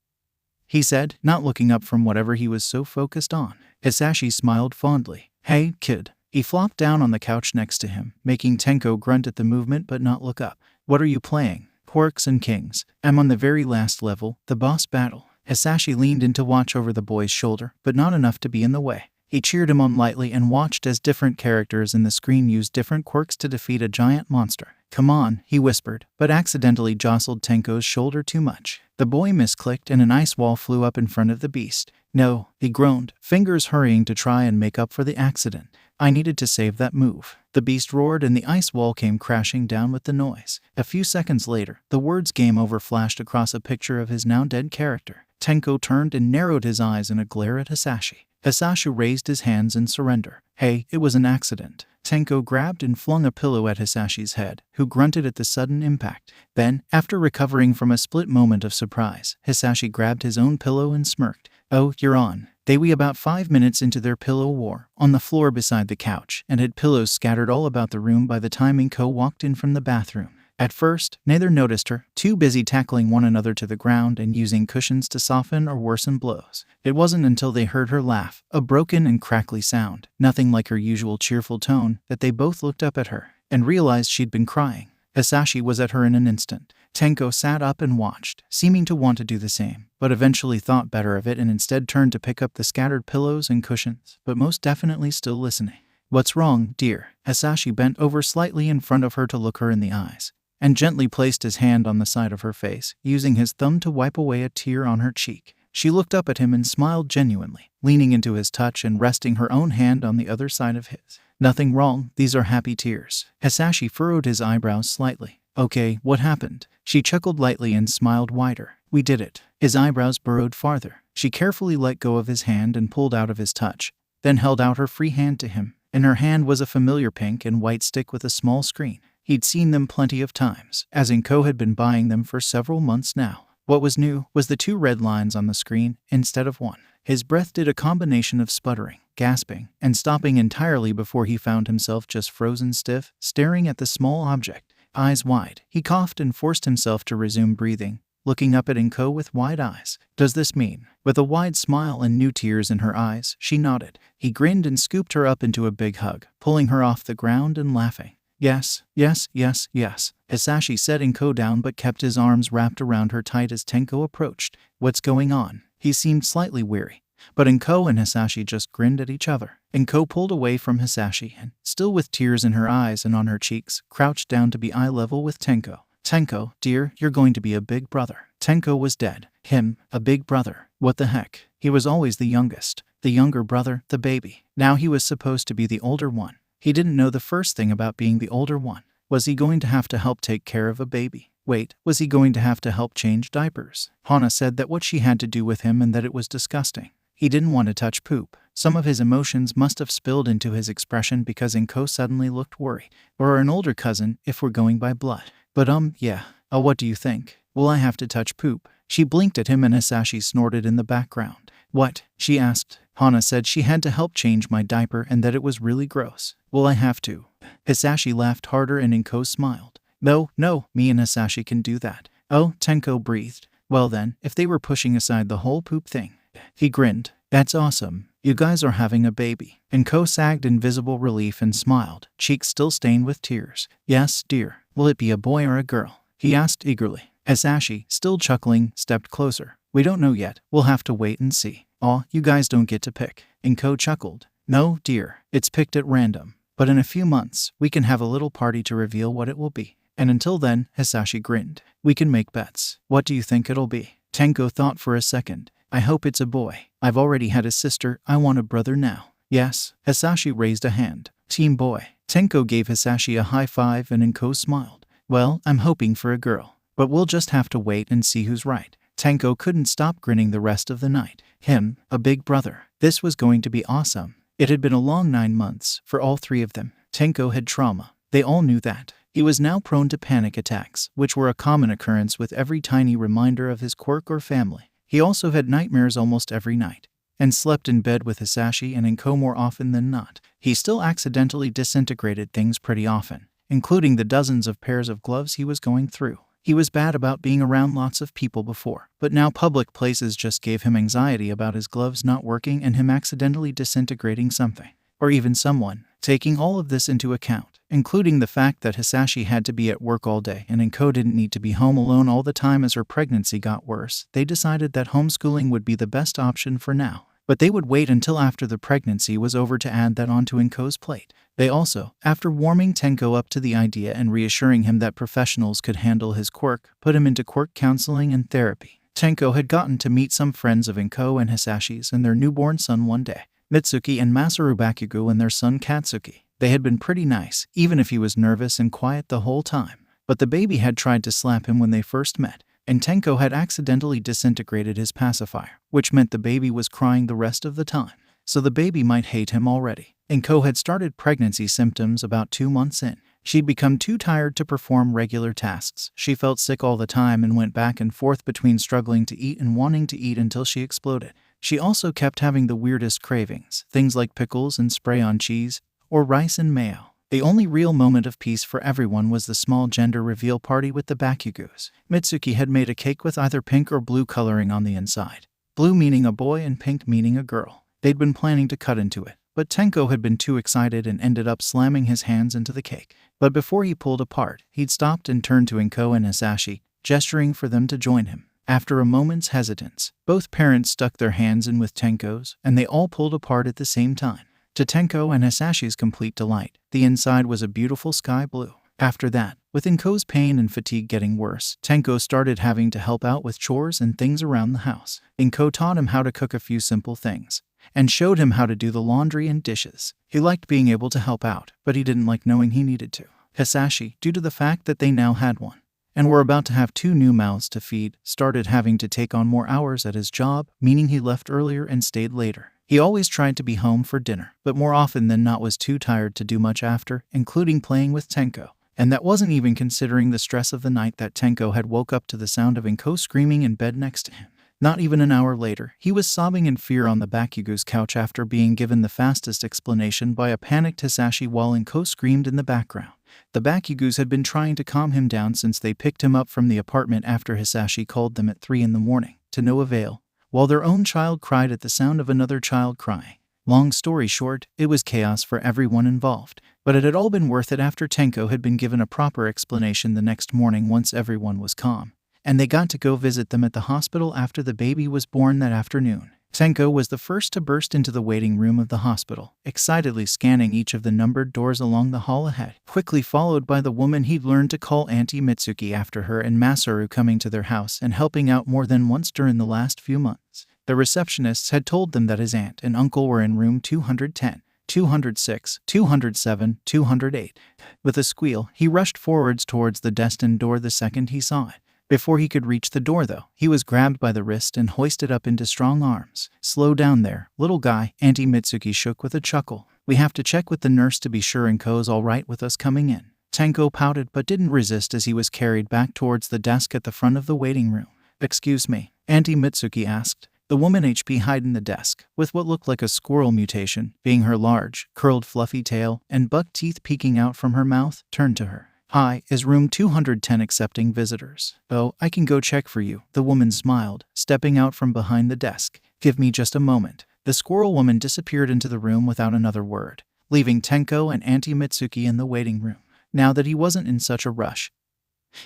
he said, not looking up from whatever he was so focused on. Hisashi smiled fondly. Hey, kid. He flopped down on the couch next to him, making Tenko grunt at the movement but not look up. What are you playing? Quirks and Kings. I'm on the very last level, the boss battle. Hisashi leaned in to watch over the boy's shoulder, but not enough to be in the way. He cheered him on lightly and watched as different characters in the screen used different quirks to defeat a giant monster. Come on, he whispered, but accidentally jostled Tenko's shoulder too much. The boy misclicked and an ice wall flew up in front of the beast. No, he groaned, fingers hurrying to try and make up for the accident. I needed to save that move. The beast roared and the ice wall came crashing down with the noise. A few seconds later, the words game over flashed across a picture of his now dead character. Tenko turned and narrowed his eyes in a glare at Hisashi. Hisashi raised his hands in surrender. Hey, it was an accident. Tenko grabbed and flung a pillow at Hisashi's head, who grunted at the sudden impact. Then, after recovering from a split moment of surprise, Hisashi grabbed his own pillow and smirked. Oh, you're on. They were about 5 minutes into their pillow war, on the floor beside the couch, and had pillows scattered all about the room by the time Ko walked in from the bathroom. At first, neither noticed her, too busy tackling one another to the ground and using cushions to soften or worsen blows. It wasn't until they heard her laugh, a broken and crackly sound, nothing like her usual cheerful tone, that they both looked up at her and realized she'd been crying. Hisashi was at her in an instant. Tenko sat up and watched, seeming to want to do the same, but eventually thought better of it and instead turned to pick up the scattered pillows and cushions, but most definitely still listening. What's wrong, dear? Hisashi bent over slightly in front of her to look her in the eyes, and gently placed his hand on the side of her face, using his thumb to wipe away a tear on her cheek. She looked up at him and smiled genuinely, leaning into his touch and resting her own hand on the other side of his. Nothing wrong, these are happy tears. Hisashi furrowed his eyebrows slightly. Okay, what happened? She chuckled lightly and smiled wider. We did it. His eyebrows burrowed farther. She carefully let go of his hand and pulled out of his touch, then held out her free hand to him. In her hand was a familiar pink and white stick with a small screen. He'd seen them plenty of times, as Ko had been buying them for several months now. What was new was the 2 red lines on the screen instead of 1. His breath did a combination of sputtering, gasping, and stopping entirely before he found himself just frozen stiff, staring at the small object. Eyes wide, he coughed and forced himself to resume breathing, looking up at Ko with wide eyes. Does this mean? With a wide smile and new tears in her eyes, she nodded. He grinned and scooped her up into a big hug, pulling her off the ground and laughing. Yes, yes, yes, yes. Hisashi set Ko down but kept his arms wrapped around her tight as Tenko approached. What's going on? He seemed slightly weary, but Ko and Hisashi just grinned at each other. Ko pulled away from Hisashi and, still with tears in her eyes and on her cheeks, crouched down to be eye level with Tenko. Tenko, dear, you're going to be a big brother. Tenko was dead. Him, a big brother. What the heck? He was always the youngest. The younger brother, the baby. Now he was supposed to be the older one. He didn't know the first thing about being the older one. Was he going to have to help take care of a baby? Wait, was he going to have to help change diapers? Hana said that what she had to do with him and that it was disgusting. He didn't want to touch poop. Some of his emotions must have spilled into his expression because Ko suddenly looked worried. Or an older cousin, if we're going by blood. But yeah. What do you think? Will I have to touch poop? She blinked at him and Hisashi snorted in the background. What? She asked. Hana said she had to help change my diaper and that it was really gross. Will I have to? Hisashi laughed harder and Ko smiled. No, me and Hisashi can do that. Oh, Tenko breathed. Well then, if they were pushing aside the whole poop thing. He grinned. That's awesome. You guys are having a baby. Ko sagged in visible relief and smiled, cheeks still stained with tears. Yes, dear. Will it be a boy or a girl? He asked eagerly. Hisashi, still chuckling, stepped closer. We don't know yet. We'll have to wait and see. Aw, you guys don't get to pick. Ko chuckled. No, dear. It's picked at random. But in a few months, we can have a little party to reveal what it will be. And until then, Hisashi grinned. We can make bets. What do you think it'll be? Tenko thought for a second. I hope it's a boy. I've already had a sister. I want a brother now. Yes. Hisashi raised a hand. Team boy. Tenko gave Hisashi a high five and 𝐭 smiled. Well, I'm hoping for a girl, but we'll just have to wait and see who's right. Tenko couldn't stop grinning the rest of the night. Him, a big brother. This was going to be awesome. It had been a long 9 months for all 3 of them. Tenko had trauma. They all knew that. He was now prone to panic attacks, which were a common occurrence with every tiny reminder of his quirk or family. He also had nightmares almost every night, and slept in bed with Hisashi and 𝐭 more often than not. He still accidentally disintegrated things pretty often, including the dozens of pairs of gloves he was going through. He was bad about being around lots of people before, but now public places just gave him anxiety about his gloves not working and him accidentally disintegrating something, or even someone. Taking all of this into account, including the fact that Hisashi had to be at work all day and 𝐭 didn't need to be home alone all the time as her pregnancy got worse, they decided that homeschooling would be the best option for now. But they would wait until after the pregnancy was over to add that onto 𝐭's plate. They also, after warming Tenko up to the idea and reassuring him that professionals could handle his quirk, put him into quirk counseling and therapy. Tenko had gotten to meet some friends of 𝐭 and Hisashi's and their newborn son one day, Mitsuki and Masaru Bakugo and their son Katsuki. They had been pretty nice, even if he was nervous and quiet the whole time. But the baby had tried to slap him when they first met, and Tenko had accidentally disintegrated his pacifier, which meant the baby was crying the rest of the time. So the baby might hate him already. 𝐭 had started pregnancy symptoms about 2 months in. She'd become too tired to perform regular tasks. She felt sick all the time and went back and forth between struggling to eat and wanting to eat until she exploded. She also kept having the weirdest cravings, things like pickles and spray on cheese, or rice and mayo. The only real moment of peace for everyone was the small gender reveal party with the Bakugos. Mitsuki had made a cake with either pink or blue coloring on the inside. Blue meaning a boy and pink meaning a girl. They'd been planning to cut into it, but Tenko had been too excited and ended up slamming his hands into the cake. But before he pulled apart, he'd stopped and turned to 𝐭 and Hisashi, gesturing for them to join him. After a moment's hesitance, both parents stuck their hands in with Tenko's, and they all pulled apart at the same time. To Tenko and Hisashi's complete delight, the inside was a beautiful sky blue. After that, with 𝐭's pain and fatigue getting worse, Tenko started having to help out with chores and things around the house. 𝐭 taught him how to cook a few simple things, and showed him how to do the laundry and dishes. He liked being able to help out, but he didn't like knowing he needed to. Hisashi, due to the fact that they now had one, and were about to have 2 new mouths to feed, started having to take on more hours at his job, meaning he left earlier and stayed later. He always tried to be home for dinner, but more often than not was too tired to do much after, including playing with Tenko. And that wasn't even considering the stress of the night that Tenko had woke up to the sound of 𝐭 screaming in bed next to him. Not even an hour later, he was sobbing in fear on the Bakugo's couch after being given the fastest explanation by a panicked Hisashi while 𝐭 screamed in the background. The Bakugos had been trying to calm him down since they picked him up from the apartment after Hisashi called them at 3 in the morning, to no avail, while their own child cried at the sound of another child crying. Long story short, it was chaos for everyone involved, but it had all been worth it after Tenko had been given a proper explanation the next morning once everyone was calm, and they got to go visit them at the hospital after the baby was born that afternoon. Tenko was the first to burst into the waiting room of the hospital, excitedly scanning each of the numbered doors along the hall ahead, quickly followed by the woman he'd learned to call Auntie Mitsuki after her and Masaru coming to their house and helping out more than once during the last few months. The receptionists had told them that his aunt and uncle were in room 210, 206, 207, 208. With a squeal, he rushed forwards towards the destined door the second he saw it. Before he could reach the door, though, he was grabbed by the wrist and hoisted up into strong arms. "Slow down there, little guy," Auntie Mitsuki shook with a chuckle. "We have to check with the nurse to be sure 𝐭's all right with us coming in." Tenko pouted but didn't resist as he was carried back towards the desk at the front of the waiting room. "Excuse me," Auntie Mitsuki asked. The woman hiding the desk, with what looked like a squirrel mutation, being her large, curled fluffy tail and buck teeth peeking out from her mouth, turned to her. "Hi, is room 210 accepting visitors?" "Oh, I can go check for you," the woman smiled, stepping out from behind the desk. "Give me just a moment." The squirrel woman disappeared into the room without another word, leaving Tenko and Auntie Mitsuki in the waiting room. Now that he wasn't in such a rush,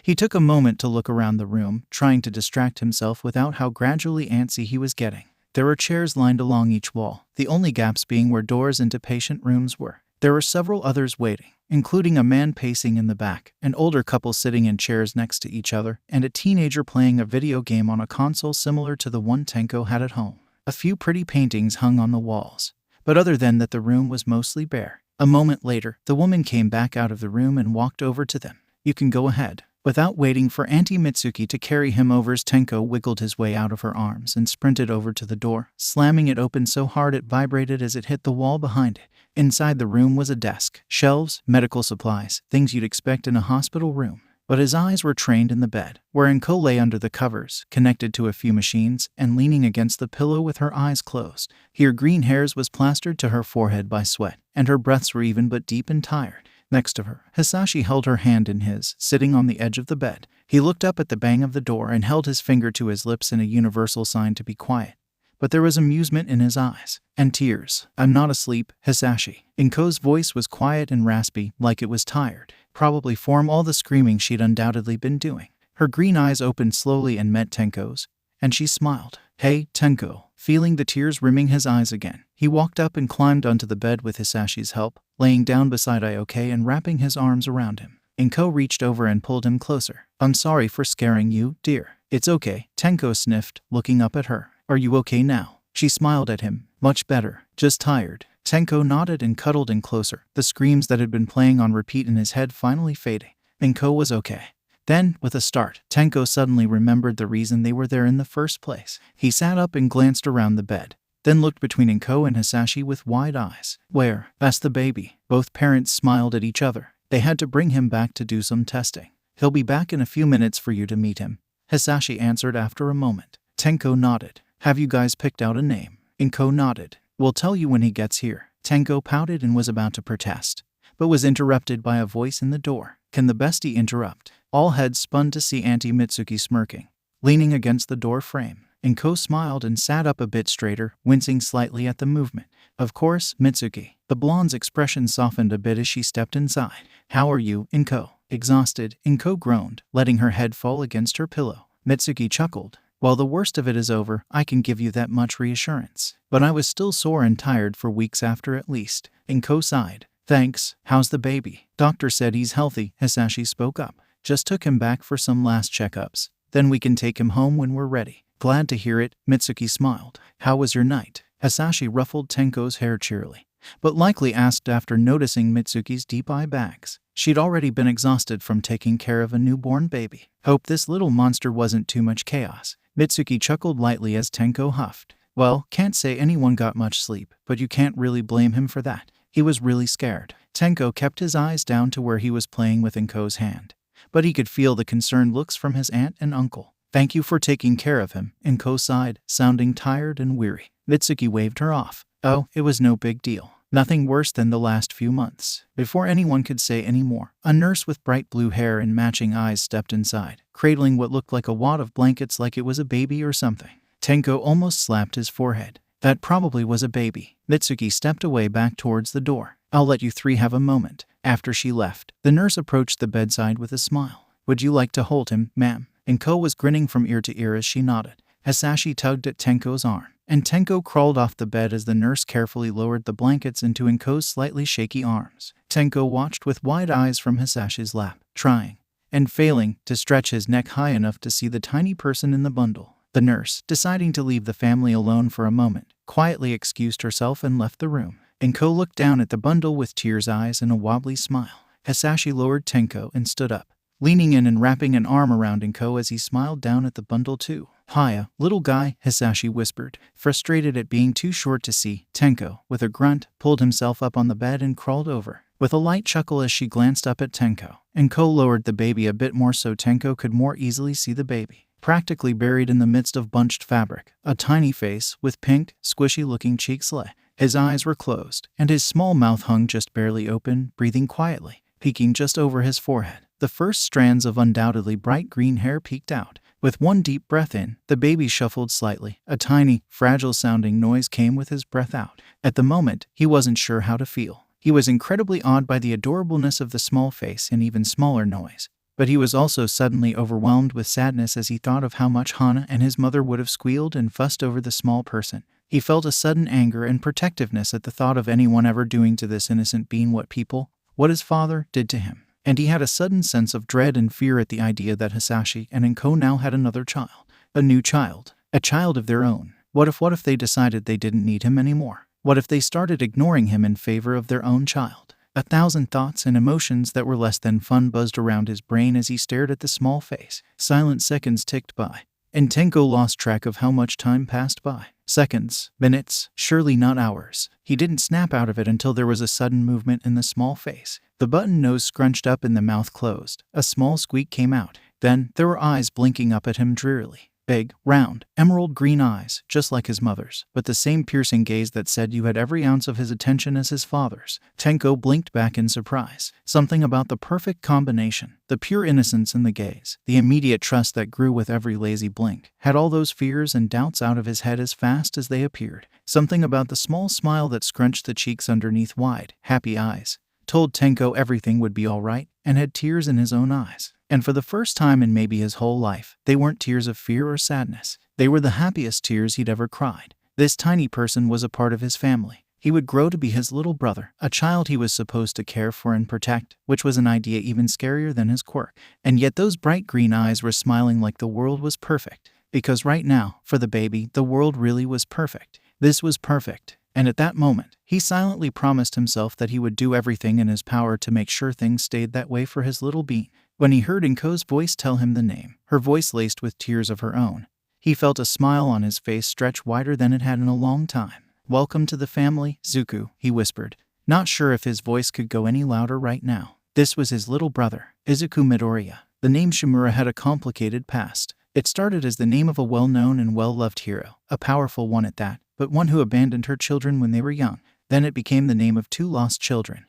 he took a moment to look around the room, trying to distract himself without how gradually antsy he was getting. There were chairs lined along each wall, the only gaps being where doors into patient rooms were. There were several others waiting, including a man pacing in the back, an older couple sitting in chairs next to each other, and a teenager playing a video game on a console similar to the one Tenko had at home. A few pretty paintings hung on the walls, but other than that the room was mostly bare. A moment later, the woman came back out of the room and walked over to them. "You can go ahead." Without waiting for Auntie Mitsuki to carry him over, Tenko wiggled his way out of her arms and sprinted over to the door, slamming it open so hard it vibrated as it hit the wall behind it. Inside the room was a desk, shelves, medical supplies, things you'd expect in a hospital room. But his eyes were trained in the bed, where 𝐭 lay under the covers, connected to a few machines, and leaning against the pillow with her eyes closed. Her green hairs was plastered to her forehead by sweat, and her breaths were even but deep and tired. Next to her, Hisashi held her hand in his, sitting on the edge of the bed. He looked up at the bang of the door and held his finger to his lips in a universal sign to be quiet. But there was amusement in his eyes, and tears. "I'm not asleep, Hisashi." 𝐭's voice was quiet and raspy, like it was tired, probably from all the screaming she'd undoubtedly been doing. Her green eyes opened slowly and met Tenko's, and she smiled. "Hey, Tenko." Feeling the tears rimming his eyes again, he walked up and climbed onto the bed with Hisashi's help, laying down beside 𝐭 and wrapping his arms around him. 𝐭 reached over and pulled him closer. "I'm sorry for scaring you, dear." "It's okay," Tenko sniffed, looking up at her. "Are you okay now?" She smiled at him. "Much better, just tired." Tenko nodded and cuddled in closer, the screams that had been playing on repeat in his head finally fading. 𝐭 was okay. Then, with a start, Tenko suddenly remembered the reason they were there in the first place. He sat up and glanced around the bed, then looked between 𝐭 and Hisashi with wide eyes. "Where?" asked the baby. Both parents smiled at each other. They had to bring him back to do some testing. "He'll be back in a few minutes for you to meet him," Hisashi answered after a moment. Tenko nodded. "Have you guys picked out a name?" 𝐭 nodded. "We'll tell you when he gets here." Tenko pouted and was about to protest, but was interrupted by a voice in the door. "Can the bestie interrupt?" All heads spun to see Auntie Mitsuki smirking, leaning against the door frame. 𝐭 smiled and sat up a bit straighter, wincing slightly at the movement. "Of course, Mitsuki." The blonde's expression softened a bit as she stepped inside. "How are you, 𝐭?" "Exhausted," 𝐭 groaned, letting her head fall against her pillow. Mitsuki chuckled. "Well, the worst of it is over, I can give you that much reassurance. But I was still sore and tired for weeks after at least." 𝐭 sighed. "Thanks. How's the baby?" "Doctor said he's healthy," Hisashi spoke up. "Just took him back for some last checkups. Then we can take him home when we're ready." "Glad to hear it," Mitsuki smiled. "How was your night?" Hisashi ruffled Tenko's hair cheerily, but likely asked after noticing Mitsuki's deep eye bags. She'd already been exhausted from taking care of a newborn baby. "Hope this little monster wasn't too much chaos." Mitsuki chuckled lightly as Tenko huffed. "Well, can't say anyone got much sleep, but you can't really blame him for that. He was really scared." Tenko kept his eyes down to where he was playing with 𝐭's hand, but he could feel the concerned looks from his aunt and uncle. "Thank you for taking care of him," 𝐭 sighed, sounding tired and weary. Mitsuki waved her off. "Oh, it was no big deal. Nothing worse than the last few months." Before anyone could say any more, a nurse with bright blue hair and matching eyes stepped inside, cradling what looked like a wad of blankets like it was a baby or something. Tenko almost slapped his forehead. That probably was a baby. Mitsuki stepped away back towards the door. "I'll let you three have a moment." After she left, the nurse approached the bedside with a smile. "Would you like to hold him, ma'am?" 𝐭 was grinning from ear to ear as she nodded. Hisashi tugged at Tenko's arm, and Tenko crawled off the bed as the nurse carefully lowered the blankets into 𝐭's slightly shaky arms. Tenko watched with wide eyes from Hisashi's lap, trying, and failing, to stretch his neck high enough to see the tiny person in the bundle. The nurse, deciding to leave the family alone for a moment, quietly excused herself and left the room. 𝐭 looked down at the bundle with tears eyes and a wobbly smile. Hisashi lowered Tenko and stood up, leaning in and wrapping an arm around 𝐭 as he smiled down at the bundle too. "Hiya, little guy," Hisashi whispered, frustrated at being too short to see. Tenko, with a grunt, pulled himself up on the bed and crawled over, with a light chuckle as she glanced up at Tenko. 𝐭 lowered the baby a bit more so Tenko could more easily see the baby, practically buried in the midst of bunched fabric, a tiny face with pink, squishy-looking cheeks lay. His eyes were closed, and his small mouth hung just barely open, breathing quietly, peeking just over his forehead. The first strands of undoubtedly bright green hair peeked out. With one deep breath in, the baby shuffled slightly. A tiny, fragile-sounding noise came with his breath out. At the moment, he wasn't sure how to feel. He was incredibly awed by the adorableness of the small face and even smaller noise. But he was also suddenly overwhelmed with sadness as he thought of how much Hana and his mother would have squealed and fussed over the small person. He felt a sudden anger and protectiveness at the thought of anyone ever doing to this innocent being what his father did to him. And he had a sudden sense of dread and fear at the idea that Hisashi and 𝐭 now had another child. A new child. A child of their own. What if they decided they didn't need him anymore? What if they started ignoring him in favor of their own child? 1,000 thoughts and emotions that were less than fun buzzed around his brain as he stared at the small face. Silent seconds ticked by, and Tenko lost track of how much time passed by. Seconds, minutes, surely not hours. He didn't snap out of it until there was a sudden movement in the small face. The button nose scrunched up and the mouth closed. A small squeak came out. Then there were eyes blinking up at him drearily. Big, round, emerald green eyes, just like his mother's, but the same piercing gaze that said you had every ounce of his attention as his father's. Tenko blinked back in surprise. Something about the perfect combination, the pure innocence in the gaze, the immediate trust that grew with every lazy blink, had all those fears and doubts out of his head as fast as they appeared. Something about the small smile that scrunched the cheeks underneath wide, happy eyes told Tenko everything would be all right, and had tears in his own eyes. And for the first time in maybe his whole life, they weren't tears of fear or sadness. They were the happiest tears he'd ever cried. This tiny person was a part of his family. He would grow to be his little brother, a child he was supposed to care for and protect, which was an idea even scarier than his quirk. And yet those bright green eyes were smiling like the world was perfect. Because right now, for the baby, the world really was perfect. This was perfect. And at that moment, he silently promised himself that he would do everything in his power to make sure things stayed that way for his little being. When he heard 𝐭𝐸𝐲's voice tell him the name, her voice laced with tears of her own, he felt a smile on his face stretch wider than it had in a long time. "Welcome to the family, Izuku," he whispered, not sure if his voice could go any louder right now. This was his little brother, Izuku Midoriya. The name 𝗵𝗲 had a complicated past. It started as the name of a well-known and well-loved hero, a powerful one at that, but one who abandoned her children when they were young. Then it became the name of two lost children,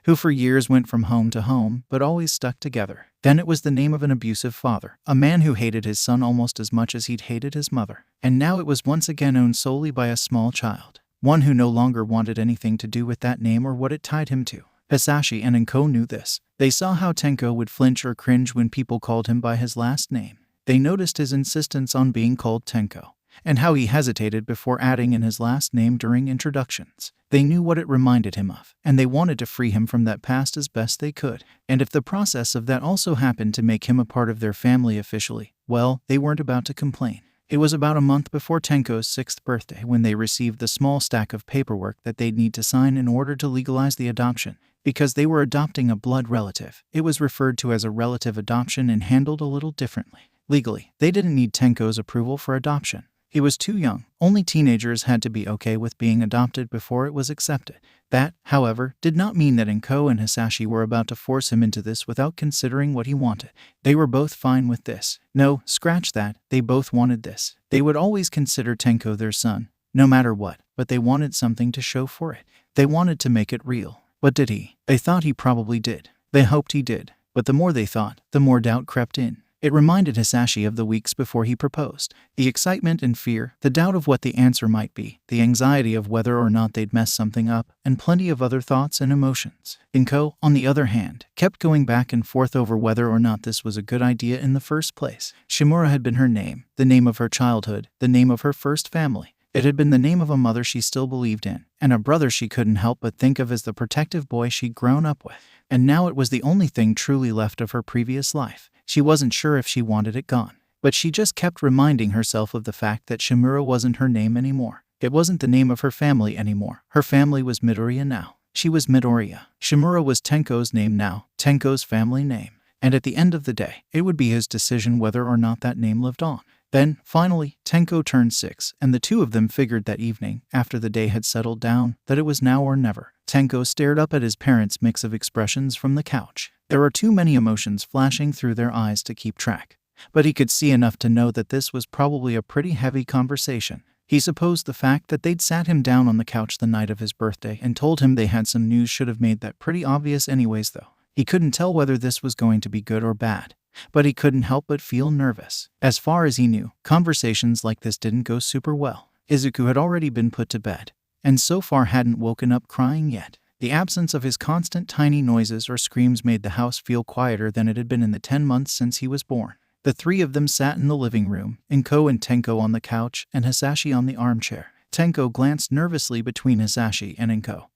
who for years went from home to home, but always stuck together. Then it was the name of an abusive father, a man who hated his son almost as much as he'd hated his mother. And now it was once again owned solely by a small child, one who no longer wanted anything to do with that name or what it tied him to. Hisashi and Tenko knew this. They saw how Tenko would flinch or cringe when people called him by his last name. They noticed his insistence on being called Tenko, and how he hesitated before adding in his last name during introductions. They knew what it reminded him of, and they wanted to free him from that past as best they could. And if the process of that also happened to make him a part of their family officially, well, they weren't about to complain. It was about a month before Tenko's 6th birthday when they received the small stack of paperwork that they'd need to sign in order to legalize the adoption. Because they were adopting a blood relative, it was referred to as a relative adoption and handled a little differently. Legally, they didn't need Tenko's approval for adoption. He was too young. Only teenagers had to be okay with being adopted before it was accepted. That, however, did not mean that Tenko and Hisashi were about to force him into this without considering what he wanted. They were both fine with this. No, scratch that, they both wanted this. They would always consider Tenko their son, no matter what, but they wanted something to show for it. They wanted to make it real. But did he? They thought he probably did. They hoped he did. But the more they thought, the more doubt crept in. It reminded Hisashi of the weeks before he proposed. The excitement and fear, the doubt of what the answer might be, the anxiety of whether or not they'd mess something up, and plenty of other thoughts and emotions. Tenko, on the other hand, kept going back and forth over whether or not this was a good idea in the first place. 𝗵𝗲 had been her name, the name of her childhood, the name of her first family. It had been the name of a mother she still believed in, and a brother she couldn't help but think of as the protective boy she'd grown up with. And now it was the only thing truly left of her previous life. She wasn't sure if she wanted it gone, but she just kept reminding herself of the fact that 𝗵𝗲 wasn't her name anymore. It wasn't the name of her family anymore. Her family was Midoriya now. She was Midoriya. 𝗵𝗲 was Tenko's name now, Tenko's family name. And at the end of the day, it would be his decision whether or not that name lived on. Then, finally, Tenko turned 6, and the two of them figured that evening, after the day had settled down, that it was now or never. Tenko stared up at his parents' mix of expressions from the couch. There were too many emotions flashing through their eyes to keep track. But he could see enough to know that this was probably a pretty heavy conversation. He supposed the fact that they'd sat him down on the couch the night of his birthday and told him they had some news should have made that pretty obvious anyways though. He couldn't tell whether this was going to be good or bad. But he couldn't help but feel nervous. As far as he knew, conversations like this didn't go super well. Izuku had already been put to bed, and so far hadn't woken up crying yet. The absence of his constant tiny noises or screams made the house feel quieter than it had been in the 10 months since he was born. The three of them sat in the living room, 𝗏𝗏 and Tenko on the couch and Hisashi on the armchair. Tenko glanced nervously between Hisashi and 𝗏𝗏,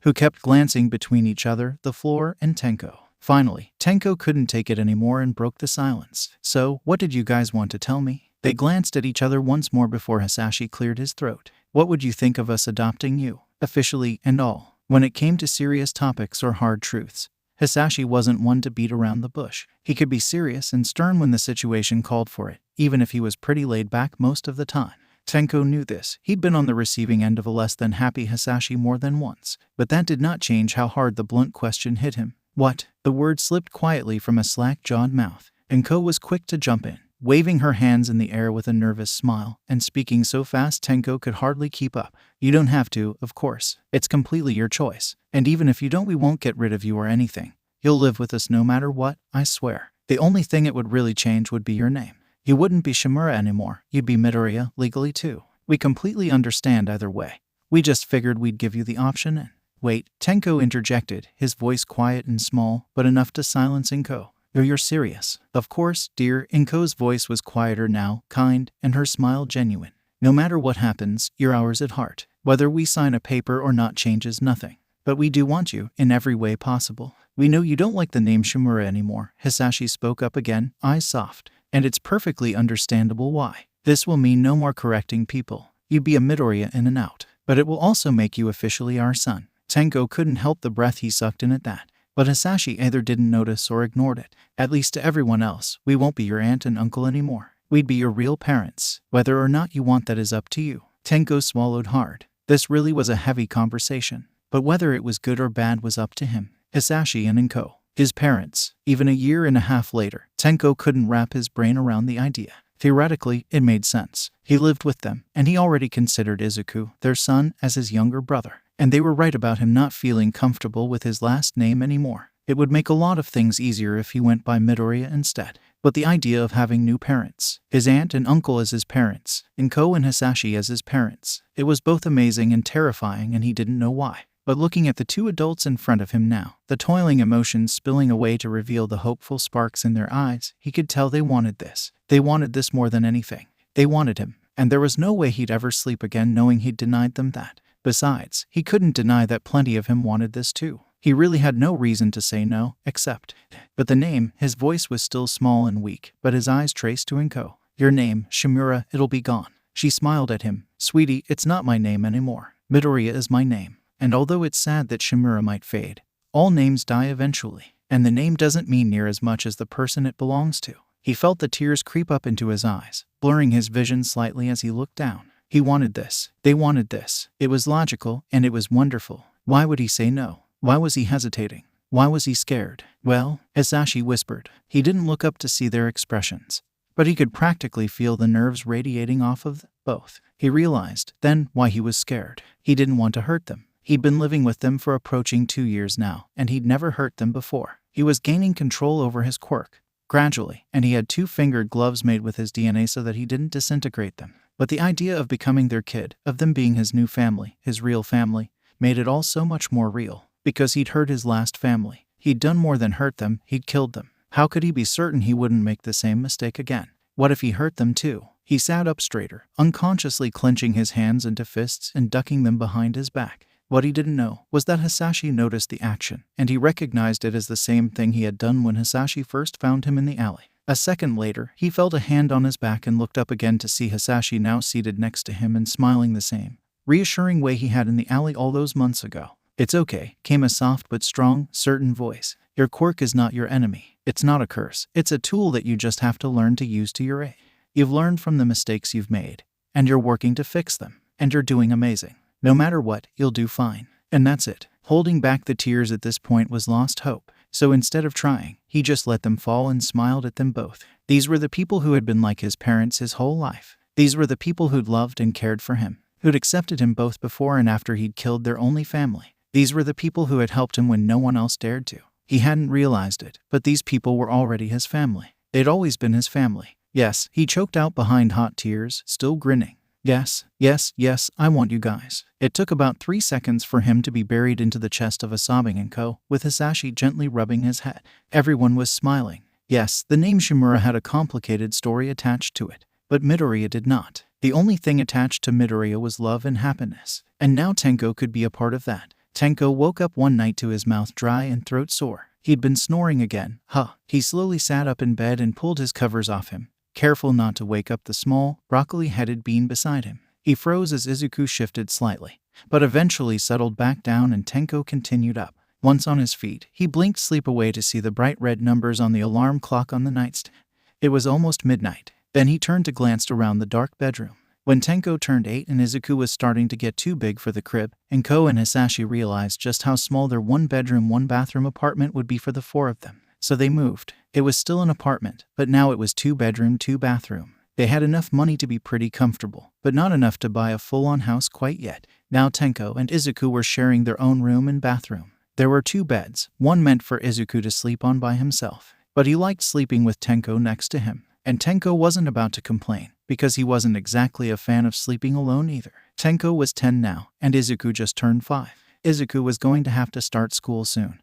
who kept glancing between each other, the floor, and Tenko. Finally, Tenko couldn't take it anymore and broke the silence. "So, what did you guys want to tell me?" They glanced at each other once more before Hisashi cleared his throat. "What would you think of us adopting you, officially and all?" When it came to serious topics or hard truths, 𝐬𝐵 wasn't one to beat around the bush. He could be serious and stern when the situation called for it, even if he was pretty laid back most of the time. Tenko knew this. He'd been on the receiving end of a less than happy 𝐬𝐵 more than once, but that did not change how hard the blunt question hit him. What? The word slipped quietly from a slack-jawed mouth, and Ko was quick to jump in, waving her hands in the air with a nervous smile, and speaking so fast Tenko could hardly keep up. You don't have to, of course. It's completely your choice. And even if you don't, we won't get rid of you or anything. You'll live with us no matter what, I swear. The only thing it would really change would be your name. You wouldn't be 𝗵𝗲 anymore. You'd be Midoriya, legally too. We completely understand either way. We just figured we'd give you the option and… Wait, Tenko interjected, his voice quiet and small, but enough to silence 𝐭. You're serious. Of course, dear. 𝐭's voice was quieter now, kind, and her smile genuine. No matter what happens, you're ours at heart. Whether we sign a paper or not changes nothing. But we do want you, in every way possible. We know you don't like the name 𝗵𝗲 anymore. 𝐬𝐵 spoke up again, eyes soft. And it's perfectly understandable why. This will mean no more correcting people. You'd be a Midoriya in and out. But it will also make you officially our son. Tenko couldn't help the breath he sucked in at that. But 𝐬𝐵 either didn't notice or ignored it. At least to everyone else, we won't be your aunt and uncle anymore. We'd be your real parents. Whether or not you want that is up to you. Tenko swallowed hard. This really was a heavy conversation. But whether it was good or bad was up to him. 𝐬𝐵 and 𝗏, his parents. Even a year and a half later, Tenko couldn't wrap his brain around the idea. Theoretically, it made sense. He lived with them, and he already considered Izuku, their son, as his younger brother. And they were right about him not feeling comfortable with his last name anymore. It would make a lot of things easier if he went by Midoriya instead. But the idea of having new parents, his aunt and uncle as his parents, 𝗏 and 𝐬𝐵 as his parents, it was both amazing and terrifying, and he didn't know why. But looking at the two adults in front of him now, the toiling emotions spilling away to reveal the hopeful sparks in their eyes, he could tell they wanted this. They wanted this more than anything. They wanted him, and there was no way he'd ever sleep again knowing he'd denied them that. Besides, he couldn't deny that plenty of him wanted this too. He really had no reason to say no, except… But the name, his voice was still small and weak, but his eyes traced to 𝗏. Your name, 𝗵𝗲, it'll be gone. She smiled at him. Sweetie, it's not my name anymore. Midoriya is my name. And although it's sad that 𝗵𝗲 might fade, all names die eventually, and the name doesn't mean near as much as the person it belongs to. He felt the tears creep up into his eyes, blurring his vision slightly as he looked down. He wanted this. They wanted this. It was logical, and it was wonderful. Why would he say no? Why was he hesitating? Why was he scared? Well, 𝐬𝐵 whispered. He didn't look up to see their expressions, but he could practically feel the nerves radiating off of both. He realized, then, why he was scared. He didn't want to hurt them. He'd been living with them for approaching 2 years now, and he'd never hurt them before. He was gaining control over his quirk, gradually, and he had 2-fingered gloves made with his DNA so that he didn't disintegrate them. But the idea of becoming their kid, of them being his new family, his real family, made it all so much more real. Because he'd hurt his last family. He'd done more than hurt them, he'd killed them. How could he be certain he wouldn't make the same mistake again? What if he hurt them too? He sat up straighter, unconsciously clenching his hands into fists and ducking them behind his back. What he didn't know was that 𝐬𝐵 noticed the action, and he recognized it as the same thing he had done when 𝐬𝐵 first found him in the alley. A second later, he felt a hand on his back and looked up again to see 𝐬𝐵 now seated next to him and smiling the same reassuring way he had in the alley all those months ago. It's okay, came a soft but strong, certain voice. Your quirk is not your enemy. It's not a curse. It's a tool that you just have to learn to use to your aid. You've learned from the mistakes you've made, and you're working to fix them, and you're doing amazing. No matter what, you'll do fine. And that's it. Holding back the tears at this point was lost hope. So instead of trying, he just let them fall and smiled at them both. These were the people who had been like his parents his whole life. These were the people who'd loved and cared for him, who'd accepted him both before and after he'd killed their only family. These were the people who had helped him when no one else dared to. He hadn't realized it, but these people were already his family. They'd always been his family. Yes, he choked out behind hot tears, still grinning. Yes, yes, yes, I want you guys. It took about 3 seconds for him to be buried into the chest of a sobbing 𝗏, with 𝐬𝐵 gently rubbing his head. Everyone was smiling. Yes, the name 𝗵𝗲 had a complicated story attached to it, but Midoriya did not. The only thing attached to Midoriya was love and happiness, and now Tenko could be a part of that. Tenko woke up one night to his mouth dry and throat sore. He'd been snoring again. He slowly sat up in bed and pulled his covers off him, careful not to wake up the small, broccoli-headed bean beside him. He froze as Izuku shifted slightly, but eventually settled back down and Tenko continued up. Once on his feet, he blinked sleep away to see the bright red numbers on the alarm clock on the nightstand. It was almost midnight. Then he turned to glance around the dark bedroom. When Tenko turned 8 and Izuku was starting to get too big for the crib, 𝗏𝐽 and 𝐵𝑆𝑎SHI realized just how small their 1-bedroom, 1-bathroom apartment would be for the 4 of them. So they moved. It was still an apartment, but now it was 2-bedroom, 2-bathroom. They had enough money to be pretty comfortable, but not enough to buy a full-on house quite yet. Now Tenko and Izuku were sharing their own room and bathroom. There were 2 beds, one meant for Izuku to sleep on by himself, but he liked sleeping with Tenko next to him. And Tenko wasn't about to complain, because he wasn't exactly a fan of sleeping alone either. Tenko was 10 now, and Izuku just turned 5. Izuku was going to have to start school soon.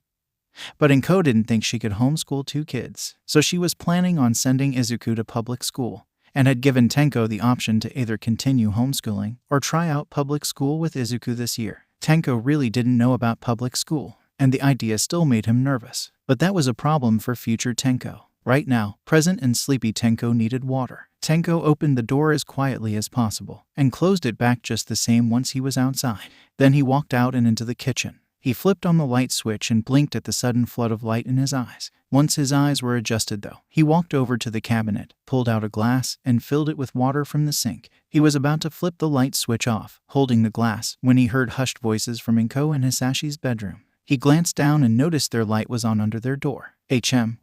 But 𝗏𝐽 didn't think she could homeschool 2 kids, so she was planning on sending Izuku to public school, and had given Tenko the option to either continue homeschooling or try out public school with Izuku this year. Tenko really didn't know about public school, and the idea still made him nervous. But that was a problem for future Tenko. Right now, present and sleepy Tenko needed water. Tenko opened the door as quietly as possible and closed it back just the same once he was outside. Then he walked out and into the kitchen. He flipped on the light switch and blinked at the sudden flood of light in his eyes. Once his eyes were adjusted though, he walked over to the cabinet, pulled out a glass, and filled it with water from the sink. He was about to flip the light switch off, holding the glass, when he heard hushed voices from 𝗏𝐽 and 𝐵𝑆𝑎SHI's bedroom. He glanced down and noticed their light was on under their door.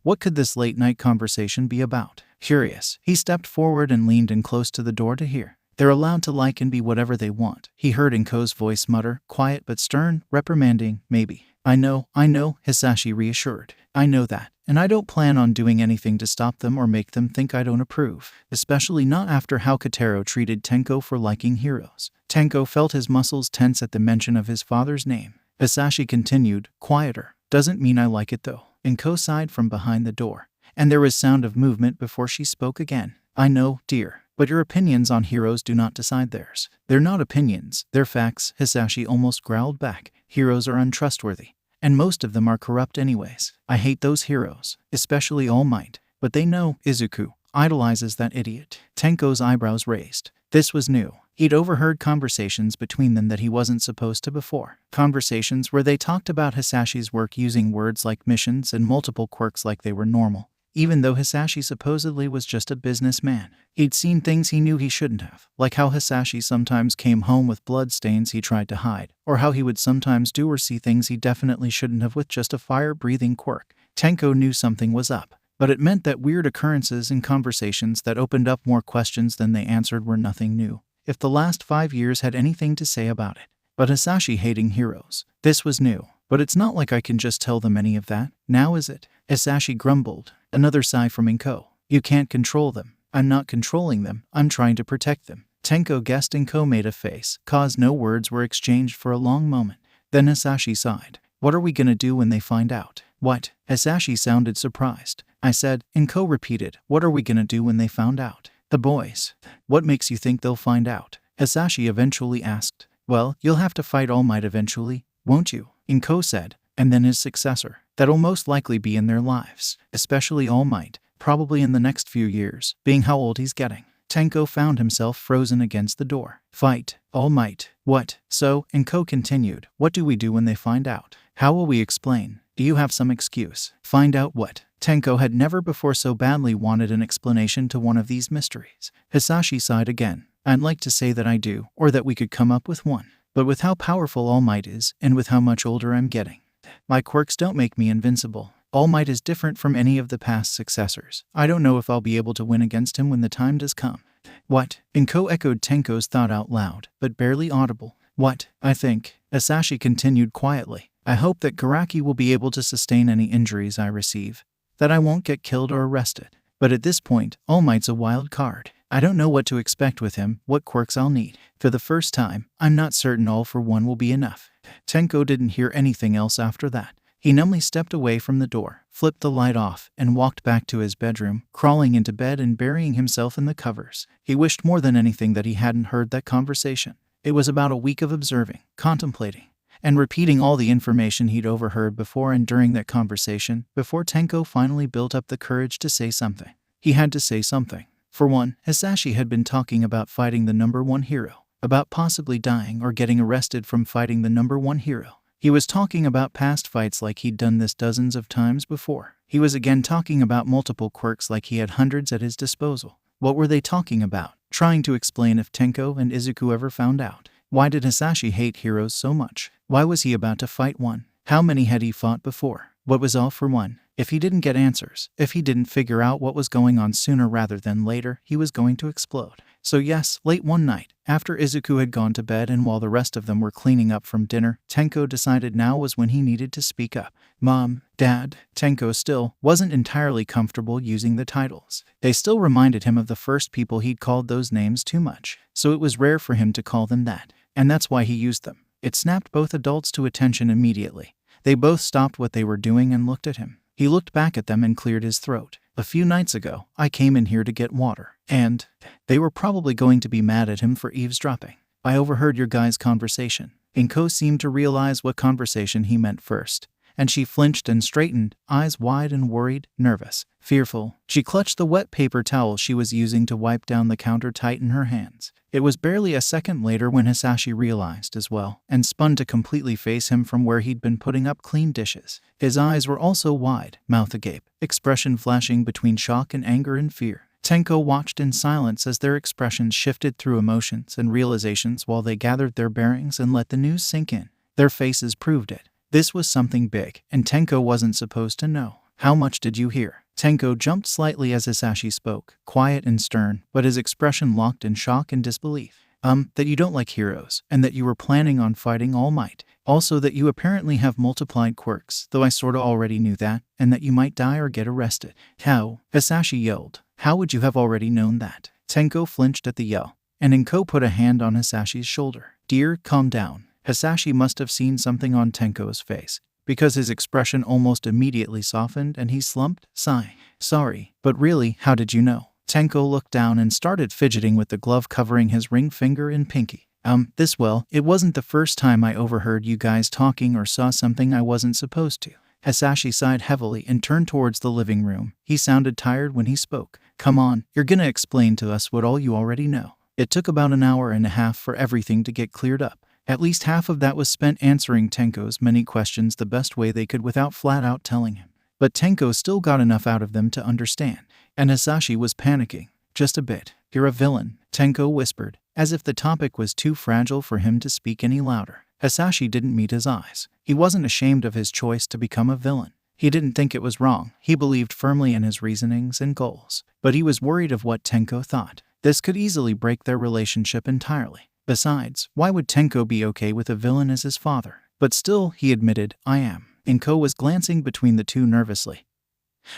What could this late-night conversation be about? Curious, he stepped forward and leaned in close to the door to hear. They're allowed to like and be whatever they want. He heard 𝗏𝐽's voice mutter, quiet but stern, reprimanding, maybe. I know, 𝗧𝗏𝗧𝗏 reassured. I know that, and I don't plan on doing anything to stop them or make them think I don't approve, especially not after how Kotaro treated Tenko for liking heroes. Tenko felt his muscles tense at the mention of his father's name. 𝗧𝗏𝗧𝗏 continued, quieter. Doesn't mean I like it though. 𝗏𝐽 sighed from behind the door, and there was sound of movement before she spoke again. I know, dear, but your opinions on heroes do not decide theirs. They're not opinions, they're facts, 𝗧𝗏𝗧𝗏 almost growled back. Heroes are untrustworthy, and most of them are corrupt anyways. I hate those heroes, especially All Might, but they know Izuku idolizes that idiot. Tenko's eyebrows raised. This was new. He'd overheard conversations between them that he wasn't supposed to before. Conversations where they talked about 𝗧𝗏𝗧𝗏's work using words like missions and multiple quirks like they were normal, even though 𝗧𝗏𝗧𝗏 supposedly was just a businessman. He'd seen things he knew he shouldn't have, like how 𝗧𝗏𝗧𝗏 sometimes came home with blood stains he tried to hide, or how he would sometimes do or see things he definitely shouldn't have with just a fire-breathing quirk. Tenko knew something was up, but it meant that weird occurrences and conversations that opened up more questions than they answered were nothing new, if the last 5 years had anything to say about it. But 𝗧𝗏𝗧𝗏 hating heroes. This was new, but it's not like I can just tell them any of that, now is it? 𝗧𝗏𝗧𝗏 grumbled. Another sigh from 𝗏𝐽. You can't control them. I'm not controlling them, I'm trying to protect them. Tenko guessed 𝗏𝐽 made a face, cause no words were exchanged for a long moment. Then 𝗧𝗏𝗧𝗏 sighed. What are we gonna do when they find out? What? 𝗧𝗏𝗧𝗏 sounded surprised. I said, 𝗏𝐽 repeated, what are we gonna do when they found out? The boys. What makes you think they'll find out? 𝗧𝗏𝗧𝗏 eventually asked. Well, you'll have to fight All Might eventually, won't you? 𝗏𝐽 said. And then his successor. That'll most likely be in their lives, especially All Might, probably in the next few years, being how old he's getting. Tenko found himself frozen against the door. Fight. All Might. What? So, 𝗏𝐽 continued, what do we do when they find out? How will we explain? Do you have some excuse? Find out what? Tenko had never before so badly wanted an explanation to one of these mysteries. 𝗧𝗏𝗧𝗏 sighed again. I'd like to say that I do, or that we could come up with one. But with how powerful All Might is, and with how much older I'm getting, my quirks don't make me invincible. All Might is different from any of the past successors. I don't know if I'll be able to win against him when the time does come. What? 𝗏𝐽 echoed Tenko's thought out loud, but barely audible. What? I think, 𝗧𝗏𝗧𝗏 continued quietly, I hope that Garaki will be able to sustain any injuries I receive, that I won't get killed or arrested. But at this point, All Might's a wild card. I don't know what to expect with him, what quirks I'll need. For the first time, I'm not certain all for one will be enough. Tenko didn't hear anything else after that. He numbly stepped away from the door, flipped the light off, and walked back to his bedroom, crawling into bed and burying himself in the covers. He wished more than anything that he hadn't heard that conversation. It was about a week of observing, contemplating, and repeating all the information he'd overheard before and during that conversation, before Tenko finally built up the courage to say something. He had to say something. For one, 𝗧𝗏𝗧𝗏 had been talking about fighting the #1 hero, about possibly dying or getting arrested from fighting the #1 hero. He was talking about past fights like he'd done this dozens of times before. He was again talking about multiple quirks like he had hundreds at his disposal. What were they talking about? Trying to explain if Tenko and Izuku ever found out. Why did Hisashi hate heroes so much? Why was he about to fight one? How many had he fought before? What was all for one? If he didn't get answers, if he didn't figure out what was going on sooner rather than later, he was going to explode. So yes, late one night, after Izuku had gone to bed and while the rest of them were cleaning up from dinner, Tenko decided now was when he needed to speak up. Mom, Dad. Tenko still wasn't entirely comfortable using the titles. They still reminded him of the first people he'd called those names too much, so it was rare for him to call them that. And that's why he used them. It snapped both adults to attention immediately. They both stopped what they were doing and looked at him. He looked back at them and cleared his throat. A few nights ago, I came in here to get water. And they were probably going to be mad at him for eavesdropping. I overheard your guys' conversation. 𝗵𝗃 seemed to realize what conversation he meant first, and she flinched and straightened, eyes wide and worried, nervous, fearful. She clutched the wet paper towel she was using to wipe down the counter tight in her hands. It was barely a second later when Hisashi realized as well, and spun to completely face him from where he'd been putting up clean dishes. His eyes were also wide, mouth agape, expression flashing between shock and anger and fear. Tenko watched in silence as their expressions shifted through emotions and realizations while they gathered their bearings and let the news sink in. Their faces proved it. This was something big, and Tenko wasn't supposed to know. How much did you hear? Tenko jumped slightly as Hisashi spoke, quiet and stern, but his expression locked in shock and disbelief. That you don't like heroes, and that you were planning on fighting All Might. Also that you apparently have multiplied quirks, though I sorta already knew that, and that you might die or get arrested. How? Hisashi yelled. How would you have already known that? Tenko flinched at the yell, and 𝗵𝗃 put a hand on Hisashi's shoulder. Dear, calm down. Hisashi must have seen something on Tenko's face, because his expression almost immediately softened and he slumped, sigh. Sorry, but really, how did you know? Tenko looked down and started fidgeting with the glove covering his ring finger and pinky. It wasn't the first time I overheard you guys talking or saw something I wasn't supposed to. Hisashi sighed heavily and turned towards the living room. He sounded tired when he spoke. Come on, you're gonna explain to us what all you already know. It took about an hour and a half for everything to get cleared up. At least half of that was spent answering Tenko's many questions the best way they could without flat out telling him. But Tenko still got enough out of them to understand. And Hisashi was panicking. Just a bit. You're a villain, Tenko whispered, as if the topic was too fragile for him to speak any louder. Hisashi didn't meet his eyes. He wasn't ashamed of his choice to become a villain. He didn't think it was wrong. He believed firmly in his reasonings and goals. But he was worried of what Tenko thought. This could easily break their relationship entirely. Besides, why would Tenko be okay with a villain as his father? But still, he admitted, I am. 𝗵𝗃 was glancing between the two nervously,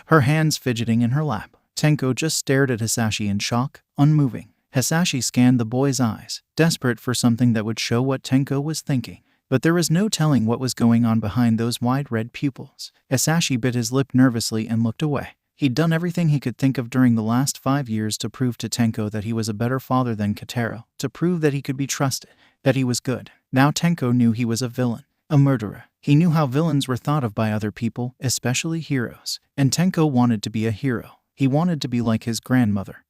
her hands fidgeting in her lap. Tenko just stared at Hisashi in shock, unmoving. Hisashi scanned the boy's eyes, desperate for something that would show what Tenko was thinking. But there was no telling what was going on behind those wide red pupils. Hisashi bit his lip nervously and looked away. He'd done everything he could think of during the last 5 years to prove to Tenko that he was a better father than Kotaro, to prove that he could be trusted, that he was good. Now Tenko knew he was a villain, a murderer. He knew how villains were thought of by other people, especially heroes. And Tenko wanted to be a hero. He wanted to be like his grandmother,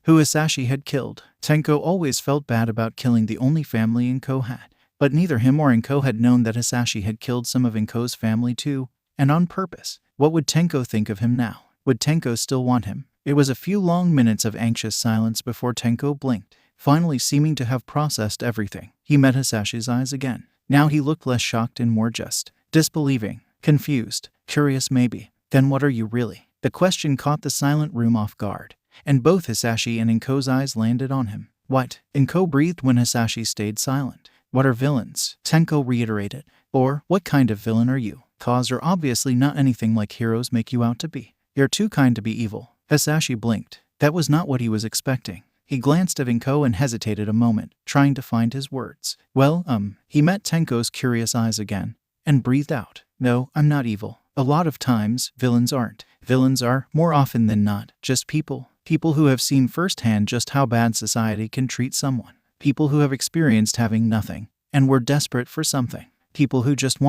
who Hisashi had killed. Tenko always felt bad about killing the only family 𝗵𝗃 had. But neither him or 𝗵𝗃 had known that Hisashi had killed some of 𝗵𝗃's family too, and on purpose. What would Tenko think of him now? Would Tenko still want him? It was a few long minutes of anxious silence before Tenko blinked, finally seeming to have processed everything. He met Hisashi's eyes again. Now he looked less shocked and more just disbelieving, confused, curious maybe. Then what are you really? The question caught the silent room off guard, and both Hisashi and 𝗵𝗃's eyes landed on him. What? 𝗵𝗃 breathed when Hisashi stayed silent. What are villains? Tenko reiterated. Or, what kind of villain are you? 𝗏𝗏s are obviously not anything like heroes make you out to be. You're too kind to be evil. Hisashi blinked. That was not what he was expecting. He glanced at 𝗵𝗃 and hesitated a moment, trying to find his words. He met Tenko's curious eyes again, and breathed out. No, I'm not evil. A lot of times, villains aren't. Villains are, more often than not, just people. People who have seen firsthand just how bad society can treat someone. People who have experienced having nothing, and were desperate for something. People who just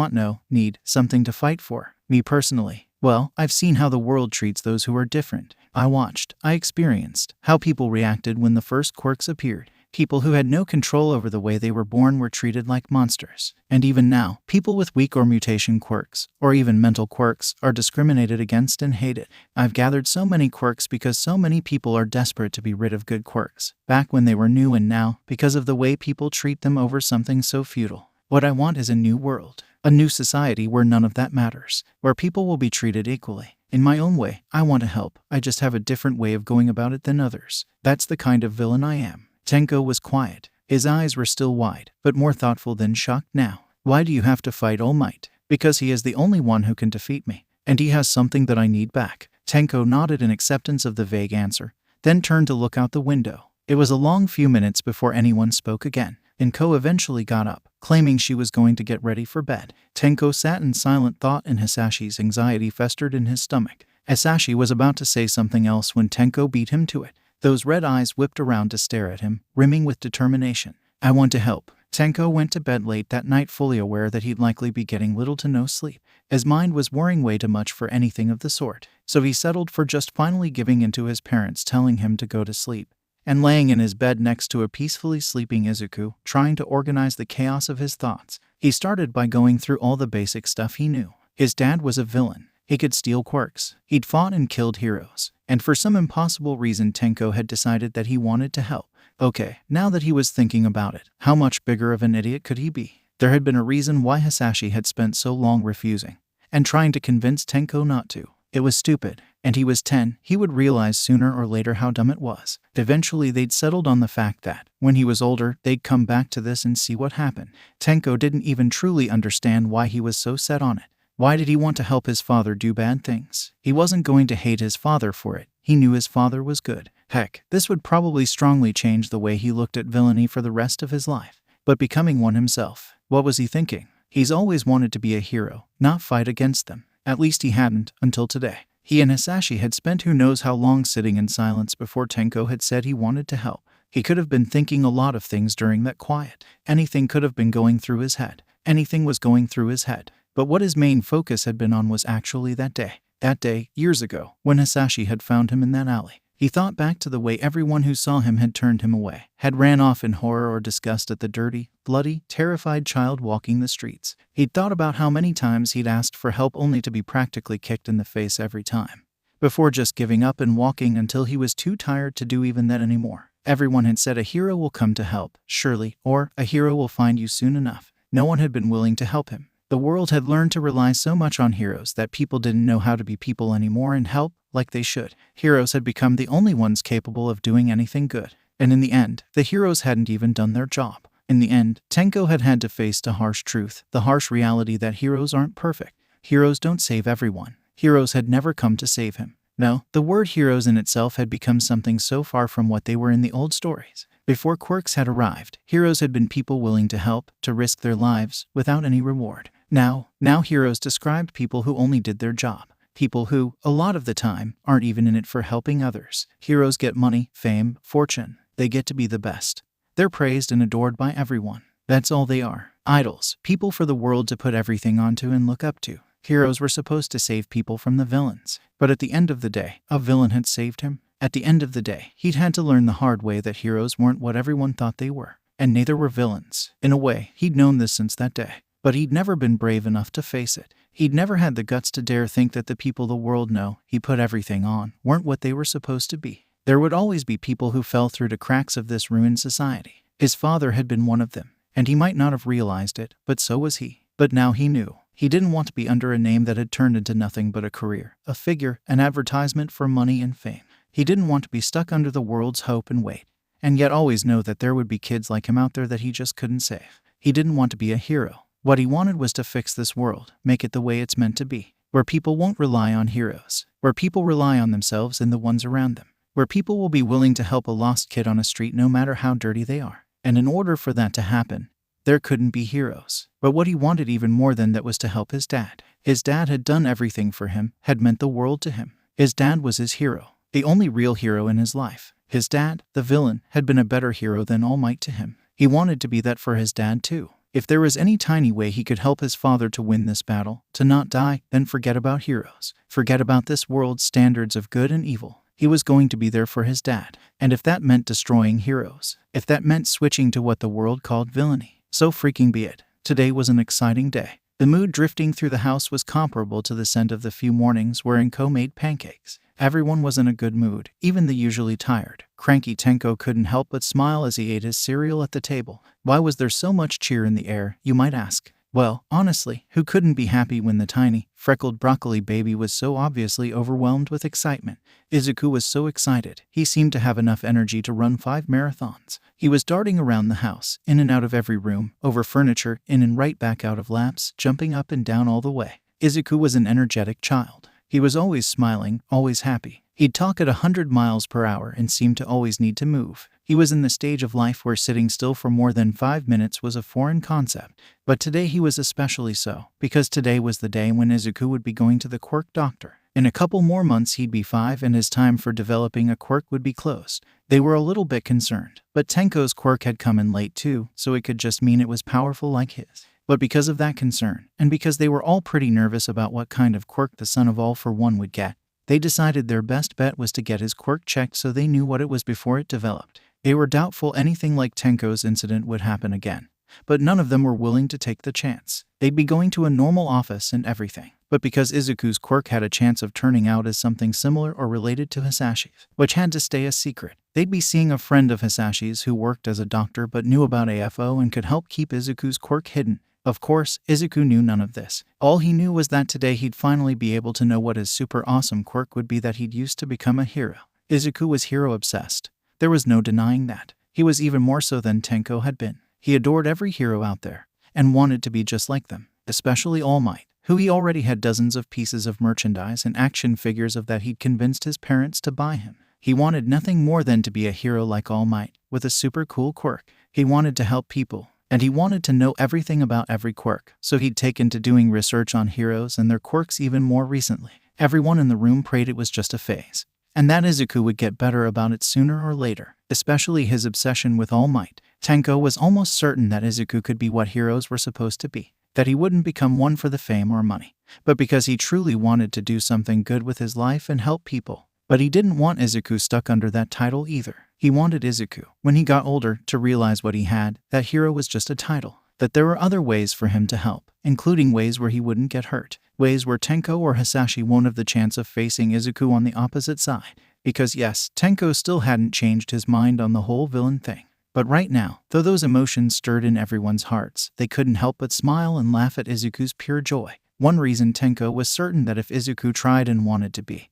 need something to fight for. Me personally, I've seen how the world treats those who are different. I experienced how people reacted when the first quirks appeared. People who had no control over the way they were born were treated like monsters. And even now, people with weak or mutation quirks, or even mental quirks, are discriminated against and hated. I've gathered so many quirks because so many people are desperate to be rid of good quirks, back when they were new and now, because of the way people treat them over something so futile. What I want is a new world, a new society where none of that matters, where people will be treated equally. In my own way, I want to help, I just have a different way of going about it than others. That's the kind of villain I am. Tenko was quiet. His eyes were still wide, but more thoughtful than shocked now. Why do you have to fight All Might? Because he is the only one who can defeat me, and he has something that I need back. Tenko nodded in acceptance of the vague answer, then turned to look out the window. It was a long few minutes before anyone spoke again. Tenko eventually got up, claiming she was going to get ready for bed. Tenko sat in silent thought and Hisashi's anxiety festered in his stomach. Hisashi was about to say something else when Tenko beat him to it. Those red eyes whipped around to stare at him, rimming with determination. I want to help. Tenko went to bed late that night, fully aware that he'd likely be getting little to no sleep. His mind was worrying way too much for anything of the sort, so he settled for just finally giving in to his parents telling him to go to sleep, and laying in his bed next to a peacefully sleeping Izuku, trying to organize the chaos of his thoughts. He started by going through all the basic stuff he knew. His dad was a villain. He could steal quirks. He'd fought and killed heroes. And for some impossible reason, Tenko had decided that he wanted to help. Okay, now that he was thinking about it, how much bigger of an idiot could he be? There had been a reason why Hisashi had spent so long refusing and trying to convince Tenko not to. It was stupid, and he was 10. He would realize sooner or later how dumb it was. Eventually, they'd settled on the fact that, when he was older, they'd come back to this and see what happened. Tenko didn't even truly understand why he was so set on it. Why did he want to help his father do bad things? He wasn't going to hate his father for it. He knew his father was good. Heck, this would probably strongly change the way he looked at villainy for the rest of his life. But becoming one himself, what was he thinking? He's always wanted to be a hero, not fight against them. At least he hadn't, until today. He and Hisashi had spent who knows how long sitting in silence before Tenko had said he wanted to help. He could have been thinking a lot of things during that quiet. Anything could have been going through his head. Anything was going through his head. But what his main focus had been on was actually that day. That day, years ago, when Hisashi had found him in that alley. He thought back to the way everyone who saw him had turned him away, had ran off in horror or disgust at the dirty, bloody, terrified child walking the streets. He'd thought about how many times he'd asked for help only to be practically kicked in the face every time, before just giving up and walking until he was too tired to do even that anymore. Everyone had said a hero will come to help, surely, or a hero will find you soon enough. No one had been willing to help him. The world had learned to rely so much on heroes that people didn't know how to be people anymore and help like they should. Heroes had become the only ones capable of doing anything good. And in the end, the heroes hadn't even done their job. In the end, Tenko had had to face the harsh truth, the harsh reality that heroes aren't perfect. Heroes don't save everyone. Heroes had never come to save him. No, the word heroes in itself had become something so far from what they were in the old stories. Before quirks had arrived, heroes had been people willing to help, to risk their lives, without any reward. Now heroes described people who only did their job. People who, a lot of the time, aren't even in it for helping others. Heroes get money, fame, fortune. They get to be the best. They're praised and adored by everyone. That's all they are. Idols. People for the world to put everything onto and look up to. Heroes were supposed to save people from the villains. But at the end of the day, a villain had saved him. At the end of the day, he'd had to learn the hard way that heroes weren't what everyone thought they were. And neither were villains. In a way, he'd known this since that day. But he'd never been brave enough to face it. He'd never had the guts to dare think that the people the world know he put everything on weren't what they were supposed to be. There would always be people who fell through the cracks of this ruined society. His father had been one of them, and he might not have realized it, but so was he. But now he knew. He didn't want to be under a name that had turned into nothing but a career, a figure, an advertisement for money and fame. He didn't want to be stuck under the world's hope and weight, and yet always know that there would be kids like him out there that he just couldn't save. He didn't want to be a hero. What he wanted was to fix this world, make it the way it's meant to be, where people won't rely on heroes, where people rely on themselves and the ones around them, where people will be willing to help a lost kid on a street no matter how dirty they are. And in order for that to happen, there couldn't be heroes. But what he wanted even more than that was to help his dad. His dad had done everything for him, had meant the world to him. His dad was his hero, the only real hero in his life. His dad, the villain, had been a better hero than All Might to him. He wanted to be that for his dad too. If there was any tiny way he could help his father to win this battle, to not die, then forget about heroes. Forget about this world's standards of good and evil. He was going to be there for his dad. And if that meant destroying heroes, if that meant switching to what the world called villainy, so freaking be it. Today was an exciting day. The mood drifting through the house was comparable to the scent of the few mornings where 𝗏𝐽 made pancakes. Everyone was in a good mood, even the usually tired, cranky Tenko couldn't help but smile as he ate his cereal at the table. Why was there so much cheer in the air, you might ask? Well, honestly, who couldn't be happy when the tiny, freckled broccoli baby was so obviously overwhelmed with excitement? Izuku was so excited, he seemed to have enough energy to run 5 marathons. He was darting around the house, in and out of every room, over furniture, in and right back out of laps, jumping up and down all the way. Izuku was an energetic child. He was always smiling, always happy. He'd talk at 100 miles per hour and seemed to always need to move. He was in the stage of life where sitting still for more than 5 minutes was a foreign concept. But today he was especially so, because today was the day when Izuku would be going to the quirk doctor. In a couple more months he'd be 5 and his time for developing a quirk would be closed. They were a little bit concerned, but Tenko's quirk had come in late too, so it could just mean it was powerful like his. But because of that concern, and because they were all pretty nervous about what kind of quirk the son of all for one would get, they decided their best bet was to get his quirk checked so they knew what it was before it developed. They were doubtful anything like Tenko's incident would happen again, but none of them were willing to take the chance. They'd be going to a normal office and everything. But because Izuku's quirk had a chance of turning out as something similar or related to 𝗧𝗏𝗧𝗏's, which had to stay a secret, they'd be seeing a friend of 𝗧𝗏𝗧𝗏's who worked as a doctor but knew about AFO and could help keep Izuku's quirk hidden. Of course, Izuku knew none of this. All he knew was that today he'd finally be able to know what his super awesome quirk would be that he'd used to become a hero. Izuku was hero-obsessed. There was no denying that. He was even more so than Tenko had been. He adored every hero out there, and wanted to be just like them, especially 𝗏𝗏, who he already had dozens of pieces of merchandise and action figures of that he'd convinced his parents to buy him. He wanted nothing more than to be a hero like 𝗏𝗏, with a super cool quirk. He wanted to help people, and he wanted to know everything about every quirk, so he'd taken to doing research on heroes and their quirks even more recently. Everyone in the room prayed it was just a phase, and that Izuku would get better about it sooner or later, especially his obsession with 𝗏𝗏. Tenko was almost certain that Izuku could be what heroes were supposed to be, that he wouldn't become one for the fame or money, but because he truly wanted to do something good with his life and help people. But he didn't want Izuku stuck under that title either. He wanted Izuku, when he got older, to realize what he had, that hero was just a title, that there were other ways for him to help, including ways where he wouldn't get hurt, ways where Tenko or 𝗧𝗏𝗧𝗏 won't have the chance of facing Izuku on the opposite side. Because yes, Tenko still hadn't changed his mind on the whole villain thing. But right now, though those emotions stirred in everyone's hearts, they couldn't help but smile and laugh at Izuku's pure joy. One reason Tenko was certain that if Izuku tried and wanted to be,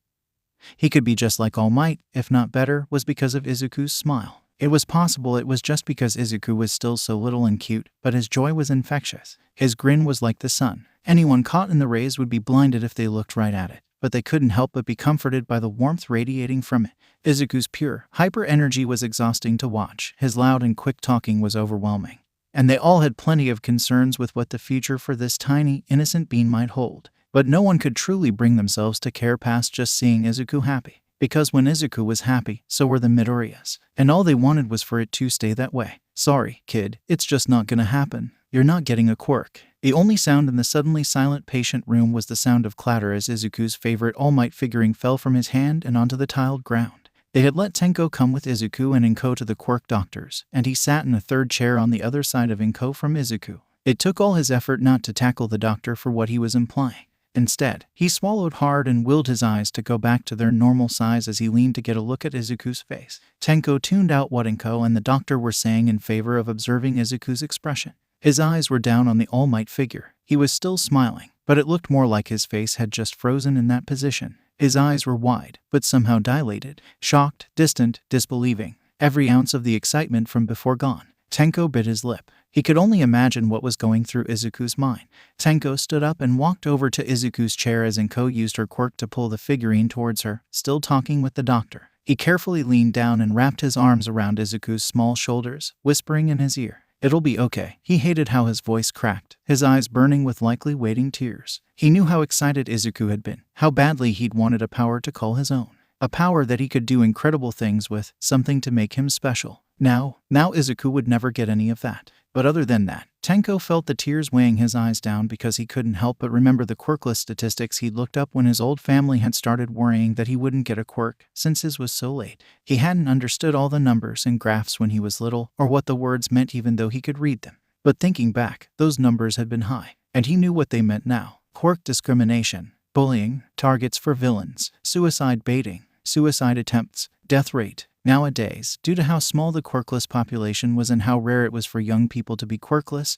he could be just like 𝗏𝗏, if not better, was because of Izuku's smile. It was possible it was just because Izuku was still so little and cute, but his joy was infectious. His grin was like the sun. Anyone caught in the rays would be blinded if they looked right at it, but they couldn't help but be comforted by the warmth radiating from it. Izuku's pure, hyper energy was exhausting to watch. His loud and quick talking was overwhelming. And they all had plenty of concerns with what the future for this tiny, innocent being might hold. But no one could truly bring themselves to care past just seeing Izuku happy. Because when Izuku was happy, so were the Midoriyas. And all they wanted was for it to stay that way. Sorry, kid, it's just not gonna happen. You're not getting a quirk. The only sound in the suddenly silent patient room was the sound of clatter as Izuku's favorite 𝗏𝗏 figurine fell from his hand and onto the tiled ground. They had let Tenko come with Izuku and 𝗏𝗏 to the quirk doctors, and he sat in a third chair on the other side of 𝗏𝗏 from Izuku. It took all his effort not to tackle the doctor for what he was implying. Instead, he swallowed hard and willed his eyes to go back to their normal size as he leaned to get a look at Izuku's face. Tenko tuned out what 𝗏𝗏 and the doctor were saying in favor of observing Izuku's expression. His eyes were down on the 𝗏𝗏 figure. He was still smiling, but it looked more like his face had just frozen in that position. His eyes were wide, but somehow dilated, shocked, distant, disbelieving. Every ounce of the excitement from before gone. Tenko bit his lip. He could only imagine what was going through Izuku's mind. Tenko stood up and walked over to Izuku's chair as 𝗏𝗏 used her quirk to pull the figurine towards her, still talking with the doctor. He carefully leaned down and wrapped his arms around Izuku's small shoulders, whispering in his ear, "It'll be okay." He hated how his voice cracked, his eyes burning with likely waiting tears. He knew how excited Izuku had been, how badly he'd wanted a power to call his own. A power that he could do incredible things with, something to make him special. Now Izuku would never get any of that. But other than that, Tenko felt the tears weighing his eyes down because he couldn't help but remember the quirkless statistics he'd looked up when his old family had started worrying that he wouldn't get a quirk since his was so late. He hadn't understood all the numbers and graphs when he was little or what the words meant even though he could read them. But thinking back, those numbers had been high, and he knew what they meant now. Quirk discrimination, bullying, targets for villains, suicide baiting, suicide attempts, death rate. Nowadays, due to how small the quirkless population was and how rare it was for young people to be quirkless,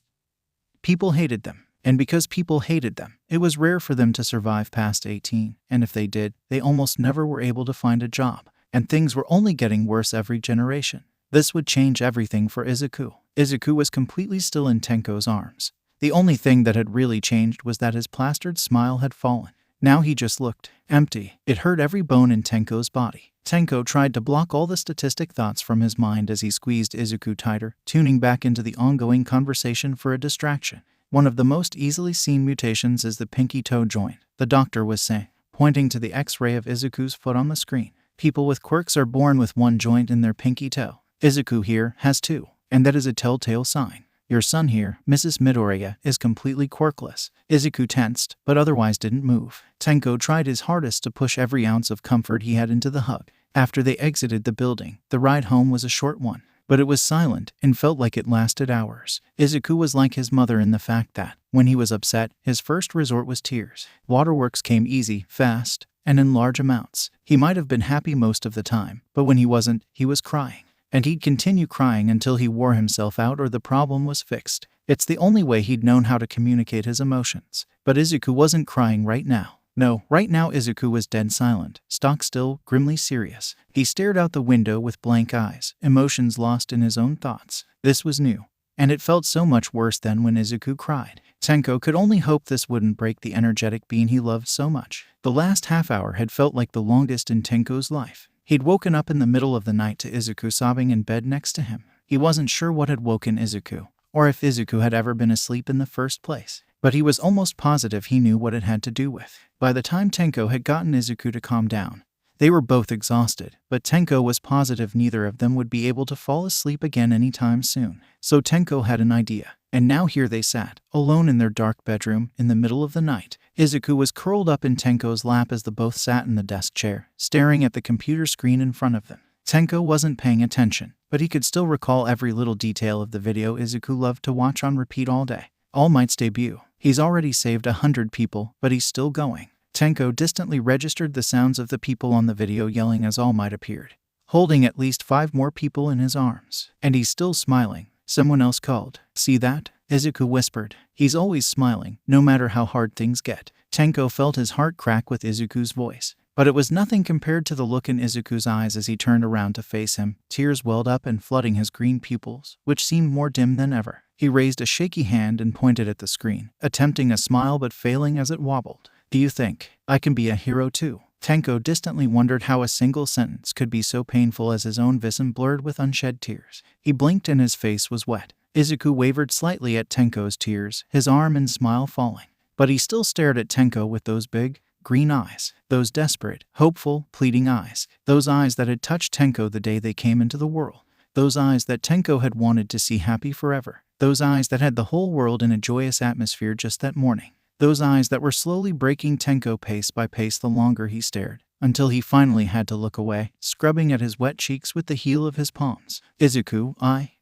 people hated them. And because people hated them, it was rare for them to survive past 18, and if they did, they almost never were able to find a job. And things were only getting worse every generation. This would change everything for Izuku. Izuku was completely still in Tenko's arms. The only thing that had really changed was that his plastered smile had fallen. Now he just looked empty. It hurt every bone in Tenko's body. Tenko tried to block all the statistic thoughts from his mind as he squeezed Izuku tighter, tuning back into the ongoing conversation for a distraction. One of the most easily seen mutations is the pinky toe joint, the doctor was saying, pointing to the X-ray of Izuku's foot on the screen. People with quirks are born with one joint in their pinky toe. Izuku here has two, and that is a telltale sign. Your son here, Mrs. Midoriya, is completely quirkless. Izuku tensed, but otherwise didn't move. Tenko tried his hardest to push every ounce of comfort he had into the hug. After they exited the building, the ride home was a short one, but it was silent and felt like it lasted hours. Izuku was like his mother in the fact that, when he was upset, his first resort was tears. Waterworks came easy, fast, and in large amounts. He might have been happy most of the time, but when he wasn't, he was crying. And he'd continue crying until he wore himself out or the problem was fixed. It's the only way he'd known how to communicate his emotions. But Izuku wasn't crying right now. No, right now Izuku was dead silent, stock still, grimly serious. He stared out the window with blank eyes, emotions lost in his own thoughts. This was new, and it felt so much worse than when Izuku cried. Tenko could only hope this wouldn't break the energetic being he loved so much. The last half hour had felt like the longest in Tenko's life. He'd woken up in the middle of the night to Izuku sobbing in bed next to him. He wasn't sure what had woken Izuku, or if Izuku had ever been asleep in the first place. But he was almost positive he knew what it had to do with. By the time Tenko had gotten Izuku to calm down, they were both exhausted, but Tenko was positive neither of them would be able to fall asleep again anytime soon. So Tenko had an idea. And now here they sat, alone in their dark bedroom, in the middle of the night. Izuku was curled up in Tenko's lap as the both sat in the desk chair, staring at the computer screen in front of them. Tenko wasn't paying attention, but he could still recall every little detail of the video Izuku loved to watch on repeat all day. All Might's debut. He's already saved 100 people, but he's still going. Tenko distantly registered the sounds of the people on the video yelling as All Might appeared, holding at least 5 more people in his arms. And he's still smiling. Someone else called. See that? Izuku whispered. He's always smiling, no matter how hard things get. Tenko felt his heart crack with Izuku's voice. But it was nothing compared to the look in Izuku's eyes as he turned around to face him. Tears welled up and flooding his green pupils, which seemed more dim than ever. He raised a shaky hand and pointed at the screen, attempting a smile but failing as it wobbled. Do you think I can be a hero too? Tenko distantly wondered how a single sentence could be so painful as his own vision blurred with unshed tears. He blinked and his face was wet. Izuku wavered slightly at Tenko's tears, his arm and smile falling. But he still stared at Tenko with those big, green eyes, those desperate, hopeful, pleading eyes, those eyes that had touched Tenko the day they came into the world, those eyes that Tenko had wanted to see happy forever, those eyes that had the whole world in a joyous atmosphere just that morning. Those eyes that were slowly breaking Tenko pace by pace the longer he stared, until he finally had to look away, scrubbing at his wet cheeks with the heel of his palms. Izuku,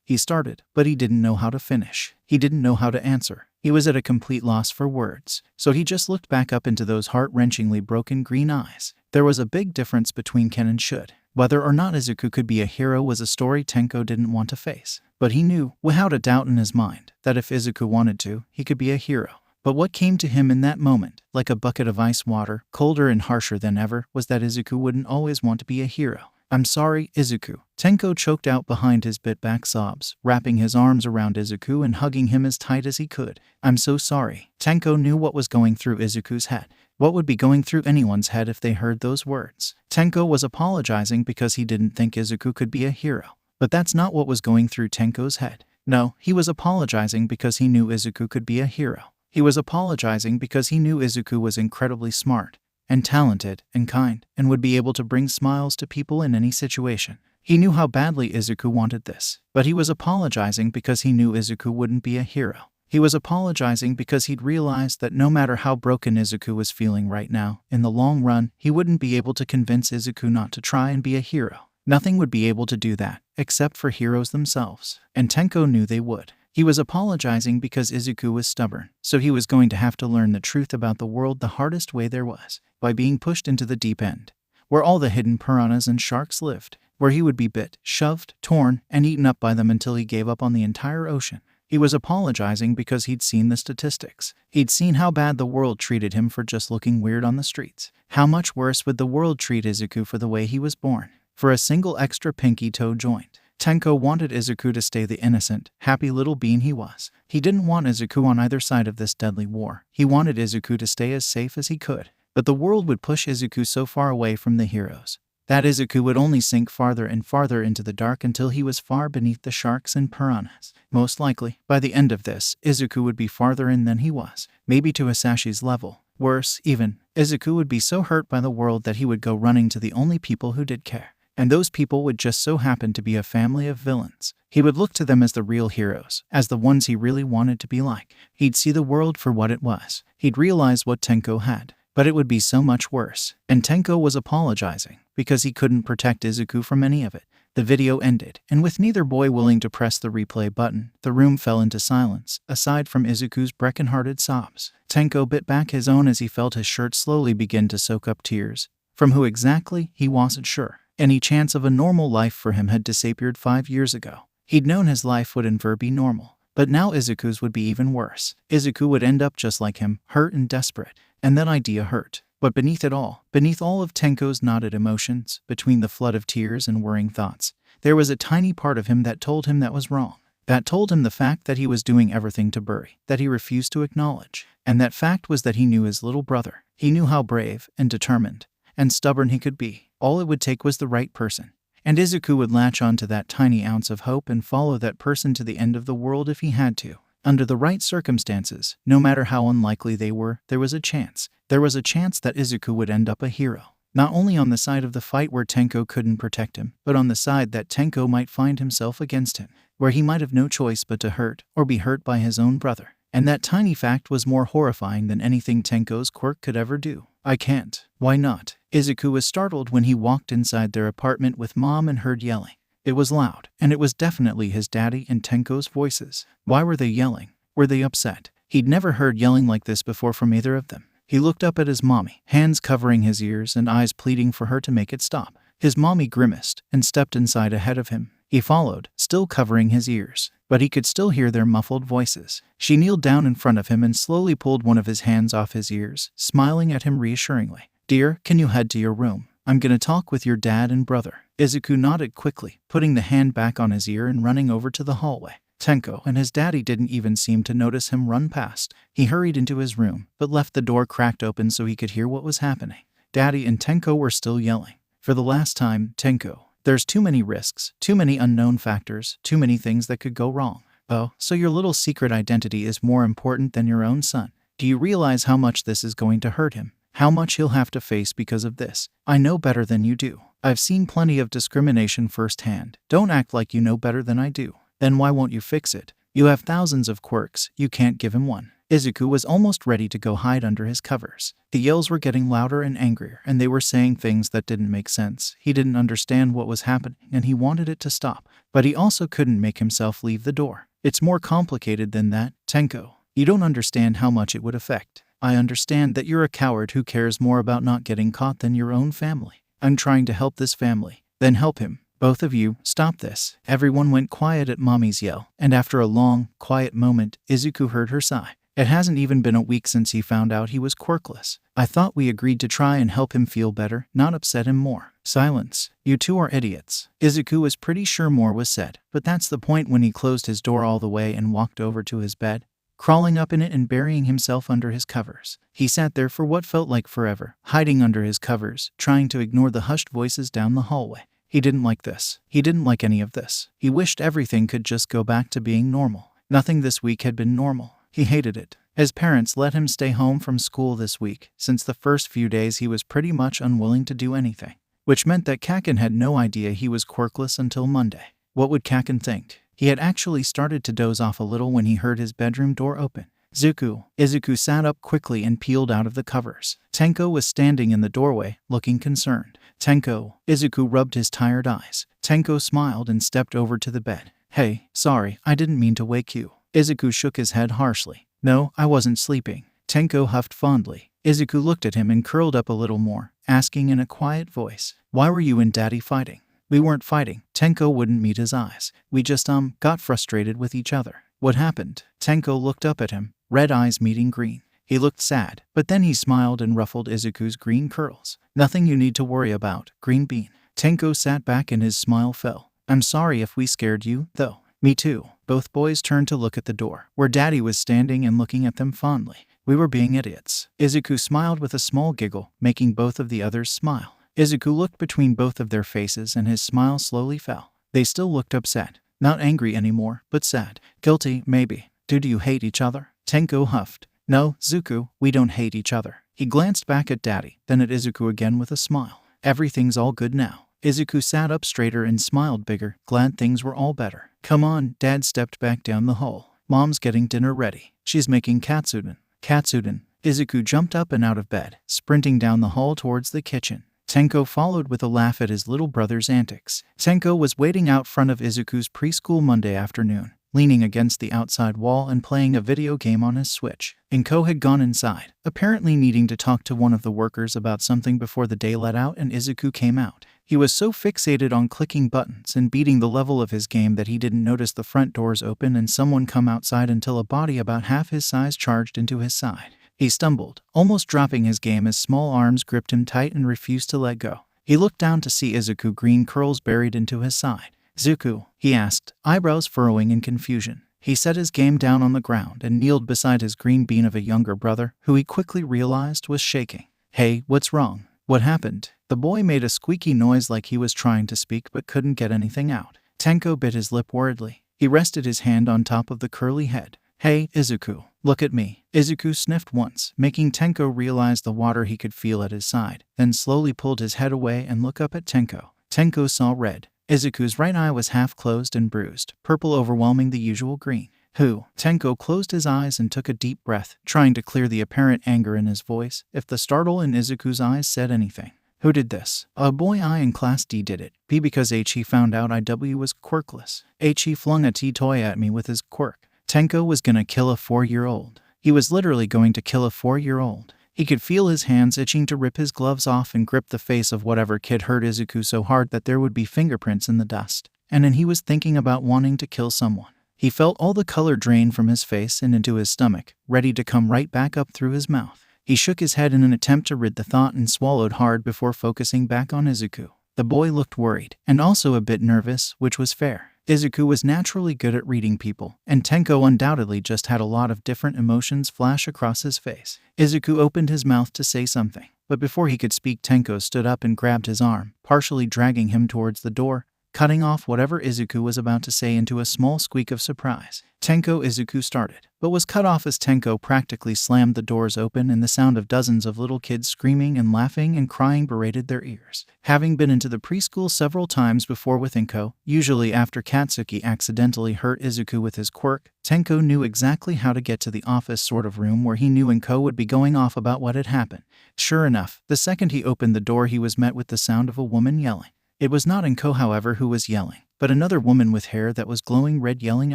he started, but he didn't know how to finish. He didn't know how to answer. He was at a complete loss for words, so he just looked back up into those heart-wrenchingly broken green eyes. There was a big difference between can and should. Whether or not Izuku could be a hero was a story Tenko didn't want to face. But he knew, without a doubt in his mind, that if Izuku wanted to, he could be a hero. But what came to him in that moment, like a bucket of ice water, colder and harsher than ever, was that Izuku wouldn't always want to be a hero. I'm sorry, Izuku. Tenko choked out behind his bit-back sobs, wrapping his arms around Izuku and hugging him as tight as he could. I'm so sorry. Tenko knew what was going through Izuku's head. What would be going through anyone's head if they heard those words? Tenko was apologizing because he didn't think Izuku could be a hero. But that's not what was going through Tenko's head. No, he was apologizing because he knew Izuku could be a hero. He was apologizing because he knew Izuku was incredibly smart and talented and kind and would be able to bring smiles to people in any situation. He knew how badly Izuku wanted this, but he was apologizing because he knew Izuku wouldn't be a hero. He was apologizing because he'd realized that no matter how broken Izuku was feeling right now, in the long run, he wouldn't be able to convince Izuku not to try and be a hero. Nothing would be able to do that, except for heroes themselves. And Tenko knew they would. He was apologizing because Izuku was stubborn, so he was going to have to learn the truth about the world the hardest way there was, by being pushed into the deep end, where all the hidden piranhas and sharks lived, where he would be bit, shoved, torn, and eaten up by them until he gave up on the entire ocean. He was apologizing because he'd seen the statistics. He'd seen how bad the world treated him for just looking weird on the streets. How much worse would the world treat Izuku for the way he was born? For a single extra pinky toe joint. Tenko wanted Izuku to stay the innocent, happy little bean he was. He didn't want Izuku on either side of this deadly war. He wanted Izuku to stay as safe as he could. But the world would push Izuku so far away from the heroes that Izuku would only sink farther and farther into the dark until he was far beneath the sharks and piranhas. Most likely, by the end of this, Izuku would be farther in than he was, maybe to Hisashi's level. Worse, even, Izuku would be so hurt by the world that he would go running to the only people who did care. And those people would just so happen to be a family of villains. He would look to them as the real heroes, as the ones he really wanted to be like. He'd see the world for what it was. He'd realize what Tenko had. But it would be so much worse. And Tenko was apologizing, because he couldn't protect Izuku from any of it. The video ended, and with neither boy willing to press the replay button, the room fell into silence, aside from Izuku's broken-hearted sobs. Tenko bit back his own as he felt his shirt slowly begin to soak up tears. From who exactly, he wasn't sure. Any chance of a normal life for him had disappeared 5 years ago. He'd known his life would never be normal. But now Izuku's would be even worse. Izuku would end up just like him, hurt and desperate. And that idea hurt. But beneath it all, beneath all of Tenko's knotted emotions, between the flood of tears and worrying thoughts, there was a tiny part of him that told him that was wrong. That told him the fact that he was doing everything to bury, that he refused to acknowledge. And that fact was that he knew his little brother. He knew how brave and determined and stubborn he could be. All it would take was the right person. And Izuku would latch on to that tiny ounce of hope and follow that person to the end of the world if he had to. Under the right circumstances, no matter how unlikely they were, there was a chance. There was a chance that Izuku would end up a hero. Not only on the side of the fight where Tenko couldn't protect him, but on the side that Tenko might find himself against him, where he might have no choice but to hurt, or be hurt by his own brother. And that tiny fact was more horrifying than anything Tenko's quirk could ever do. I can't. Why not? Izuku was startled when he walked inside their apartment with Mom and heard yelling. It was loud, and it was definitely his daddy and Tenko's voices. Why were they yelling? Were they upset? He'd never heard yelling like this before from either of them. He looked up at his mommy, hands covering his ears and eyes pleading for her to make it stop. His mommy grimaced and stepped inside ahead of him. He followed, still covering his ears, but he could still hear their muffled voices. She kneeled down in front of him and slowly pulled one of his hands off his ears, smiling at him reassuringly. "Dear, can you head to your room? I'm gonna talk with your dad and brother." Izuku nodded quickly, putting the hand back on his ear and running over to the hallway. Tenko and his daddy didn't even seem to notice him run past. He hurried into his room, but left the door cracked open so he could hear what was happening. Daddy and Tenko were still yelling. For the last time, Tenko, there's too many risks, too many unknown factors, too many things that could go wrong. Oh, so your little secret identity is more important than your own son. Do you realize how much this is going to hurt him? How much he'll have to face because of this? I know better than you do. I've seen plenty of discrimination firsthand. Don't act like you know better than I do. Then why won't you fix it? You have thousands of quirks, you can't give him one. Izuku was almost ready to go hide under his covers. The yells were getting louder and angrier, and they were saying things that didn't make sense. He didn't understand what was happening, and he wanted it to stop. But he also couldn't make himself leave the door. It's more complicated than that, Tenko. You don't understand how much it would affect. I understand that you're a coward who cares more about not getting caught than your own family. I'm trying to help this family. Then help him. Both of you, stop this. Everyone went quiet at Mommy's yell, and after a long, quiet moment, Izuku heard her sigh. It hasn't even been a week since he found out he was quirkless. I thought we agreed to try and help him feel better, not upset him more. Silence. You two are idiots. Izuku was pretty sure more was said, but that's the point when he closed his door all the way and walked over to his bed, crawling up in it and burying himself under his covers. He sat there for what felt like forever, hiding under his covers, trying to ignore the hushed voices down the hallway. He didn't like this. He didn't like any of this. He wished everything could just go back to being normal. Nothing this week had been normal. He hated it. His parents let him stay home from school this week. Since the first few days he was pretty much unwilling to do anything. which meant that 𝐭𝐴𝐴𝐴 had no idea he was quirkless until Monday. What would 𝐭𝐴𝐴𝐴 think? He had actually started to doze off a little when he heard his bedroom door open. Izuku sat up quickly and peeled out of the covers. Tenko was standing in the doorway, looking concerned. Tenko. Izuku rubbed his tired eyes. Tenko smiled and stepped over to the bed. Hey, sorry, I didn't mean to wake you. Izuku shook his head harshly. No, I wasn't sleeping. Tenko huffed fondly. Izuku looked at him and curled up a little more, asking in a quiet voice, why were you and Daddy fighting? We weren't fighting. Tenko wouldn't meet his eyes. We just, got frustrated with each other. What happened? Tenko looked up at him, red eyes meeting green. He looked sad, but then he smiled and ruffled Izuku's green curls. Nothing you need to worry about, green bean. Tenko sat back and his smile fell. I'm sorry if we scared you, though. Me too. Both boys turned to look at the door, where Daddy was standing and looking at them fondly. We were being idiots. Izuku smiled with a small giggle, making both of the others smile. Izuku looked between both of their faces and his smile slowly fell. They still looked upset. Not angry anymore, but sad. Guilty, maybe. Do you hate each other? Tenko huffed. No, Zuku, we don't hate each other. He glanced back at Daddy, then at Izuku again with a smile. Everything's all good now. Izuku sat up straighter and smiled bigger, glad things were all better. Come on, Dad stepped back down the hall. Mom's getting dinner ready. She's making katsudon. Katsudon. Izuku jumped up and out of bed, sprinting down the hall towards the kitchen. Tenko followed with a laugh at his little brother's antics. Tenko was waiting out front of Izuku's preschool Monday afternoon, leaning against the outside wall and playing a video game on his Switch. 𝐭𝐸𝐽 had gone inside, apparently needing to talk to one of the workers about something before the day let out and Izuku came out. He was so fixated on clicking buttons and beating the level of his game that he didn't notice the front doors open and someone come outside until a body about half his size charged into his side. He stumbled, almost dropping his game as small arms gripped him tight and refused to let go. He looked down to see Izuku green curls buried into his side. Zuku, he asked, eyebrows furrowing in confusion. He set his game down on the ground and kneeled beside his green bean of a younger brother, who he quickly realized was shaking. Hey, what's wrong? What happened? The boy made a squeaky noise like he was trying to speak but couldn't get anything out. Tenko bit his lip worriedly. He rested his hand on top of the curly head. Hey, Izuku, look at me. Izuku sniffed once, making Tenko realize the water he could feel at his side, then slowly pulled his head away and looked up at Tenko. Tenko saw red. Izuku's right eye was half closed and bruised, purple overwhelming the usual green. Who? Tenko closed his eyes and took a deep breath, trying to clear the apparent anger in his voice, if the startle in Izuku's eyes said anything. Who did this? A boy I in Class D did it. B because he found out IW was quirkless. He flung a tea toy at me with his quirk. Tenko was gonna kill a 4-year-old. He was literally going to kill a 4-year-old. He could feel his hands itching to rip his gloves off and grip the face of whatever kid hurt Izuku so hard that there would be fingerprints in the dust. And then he was thinking about wanting to kill someone. He felt all the color drain from his face and into his stomach, ready to come right back up through his mouth. He shook his head in an attempt to rid the thought and swallowed hard before focusing back on Izuku. The boy looked worried, and also a bit nervous, which was fair. Izuku was naturally good at reading people, and Tenko undoubtedly just had a lot of different emotions flash across his face. Izuku opened his mouth to say something, but before he could speak, Tenko stood up and grabbed his arm, partially dragging him towards the door, cutting off whatever Izuku was about to say into a small squeak of surprise. Izuku started, but was cut off as Tenko practically slammed the doors open and the sound of dozens of little kids screaming and laughing and crying berated their ears. Having been into the preschool several times before with 𝐭𝐸𝐽, usually after Katsuki accidentally hurt Izuku with his quirk, Tenko knew exactly how to get to the office sort of room where he knew 𝐭𝐸𝐽 would be going off about what had happened. Sure enough, the second he opened the door he was met with the sound of a woman yelling. It was not 𝐭𝐸𝐽, however, who was yelling, but another woman with hair that was glowing red yelling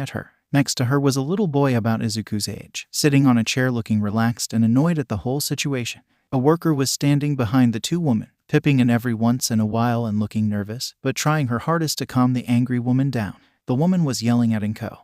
at her. Next to her was a little boy about Izuku's age, sitting on a chair looking relaxed and annoyed at the whole situation. A worker was standing behind the two women, pipping in every once in a while and looking nervous, but trying her hardest to calm the angry woman down. The woman was yelling at 𝐭𝐸𝐽,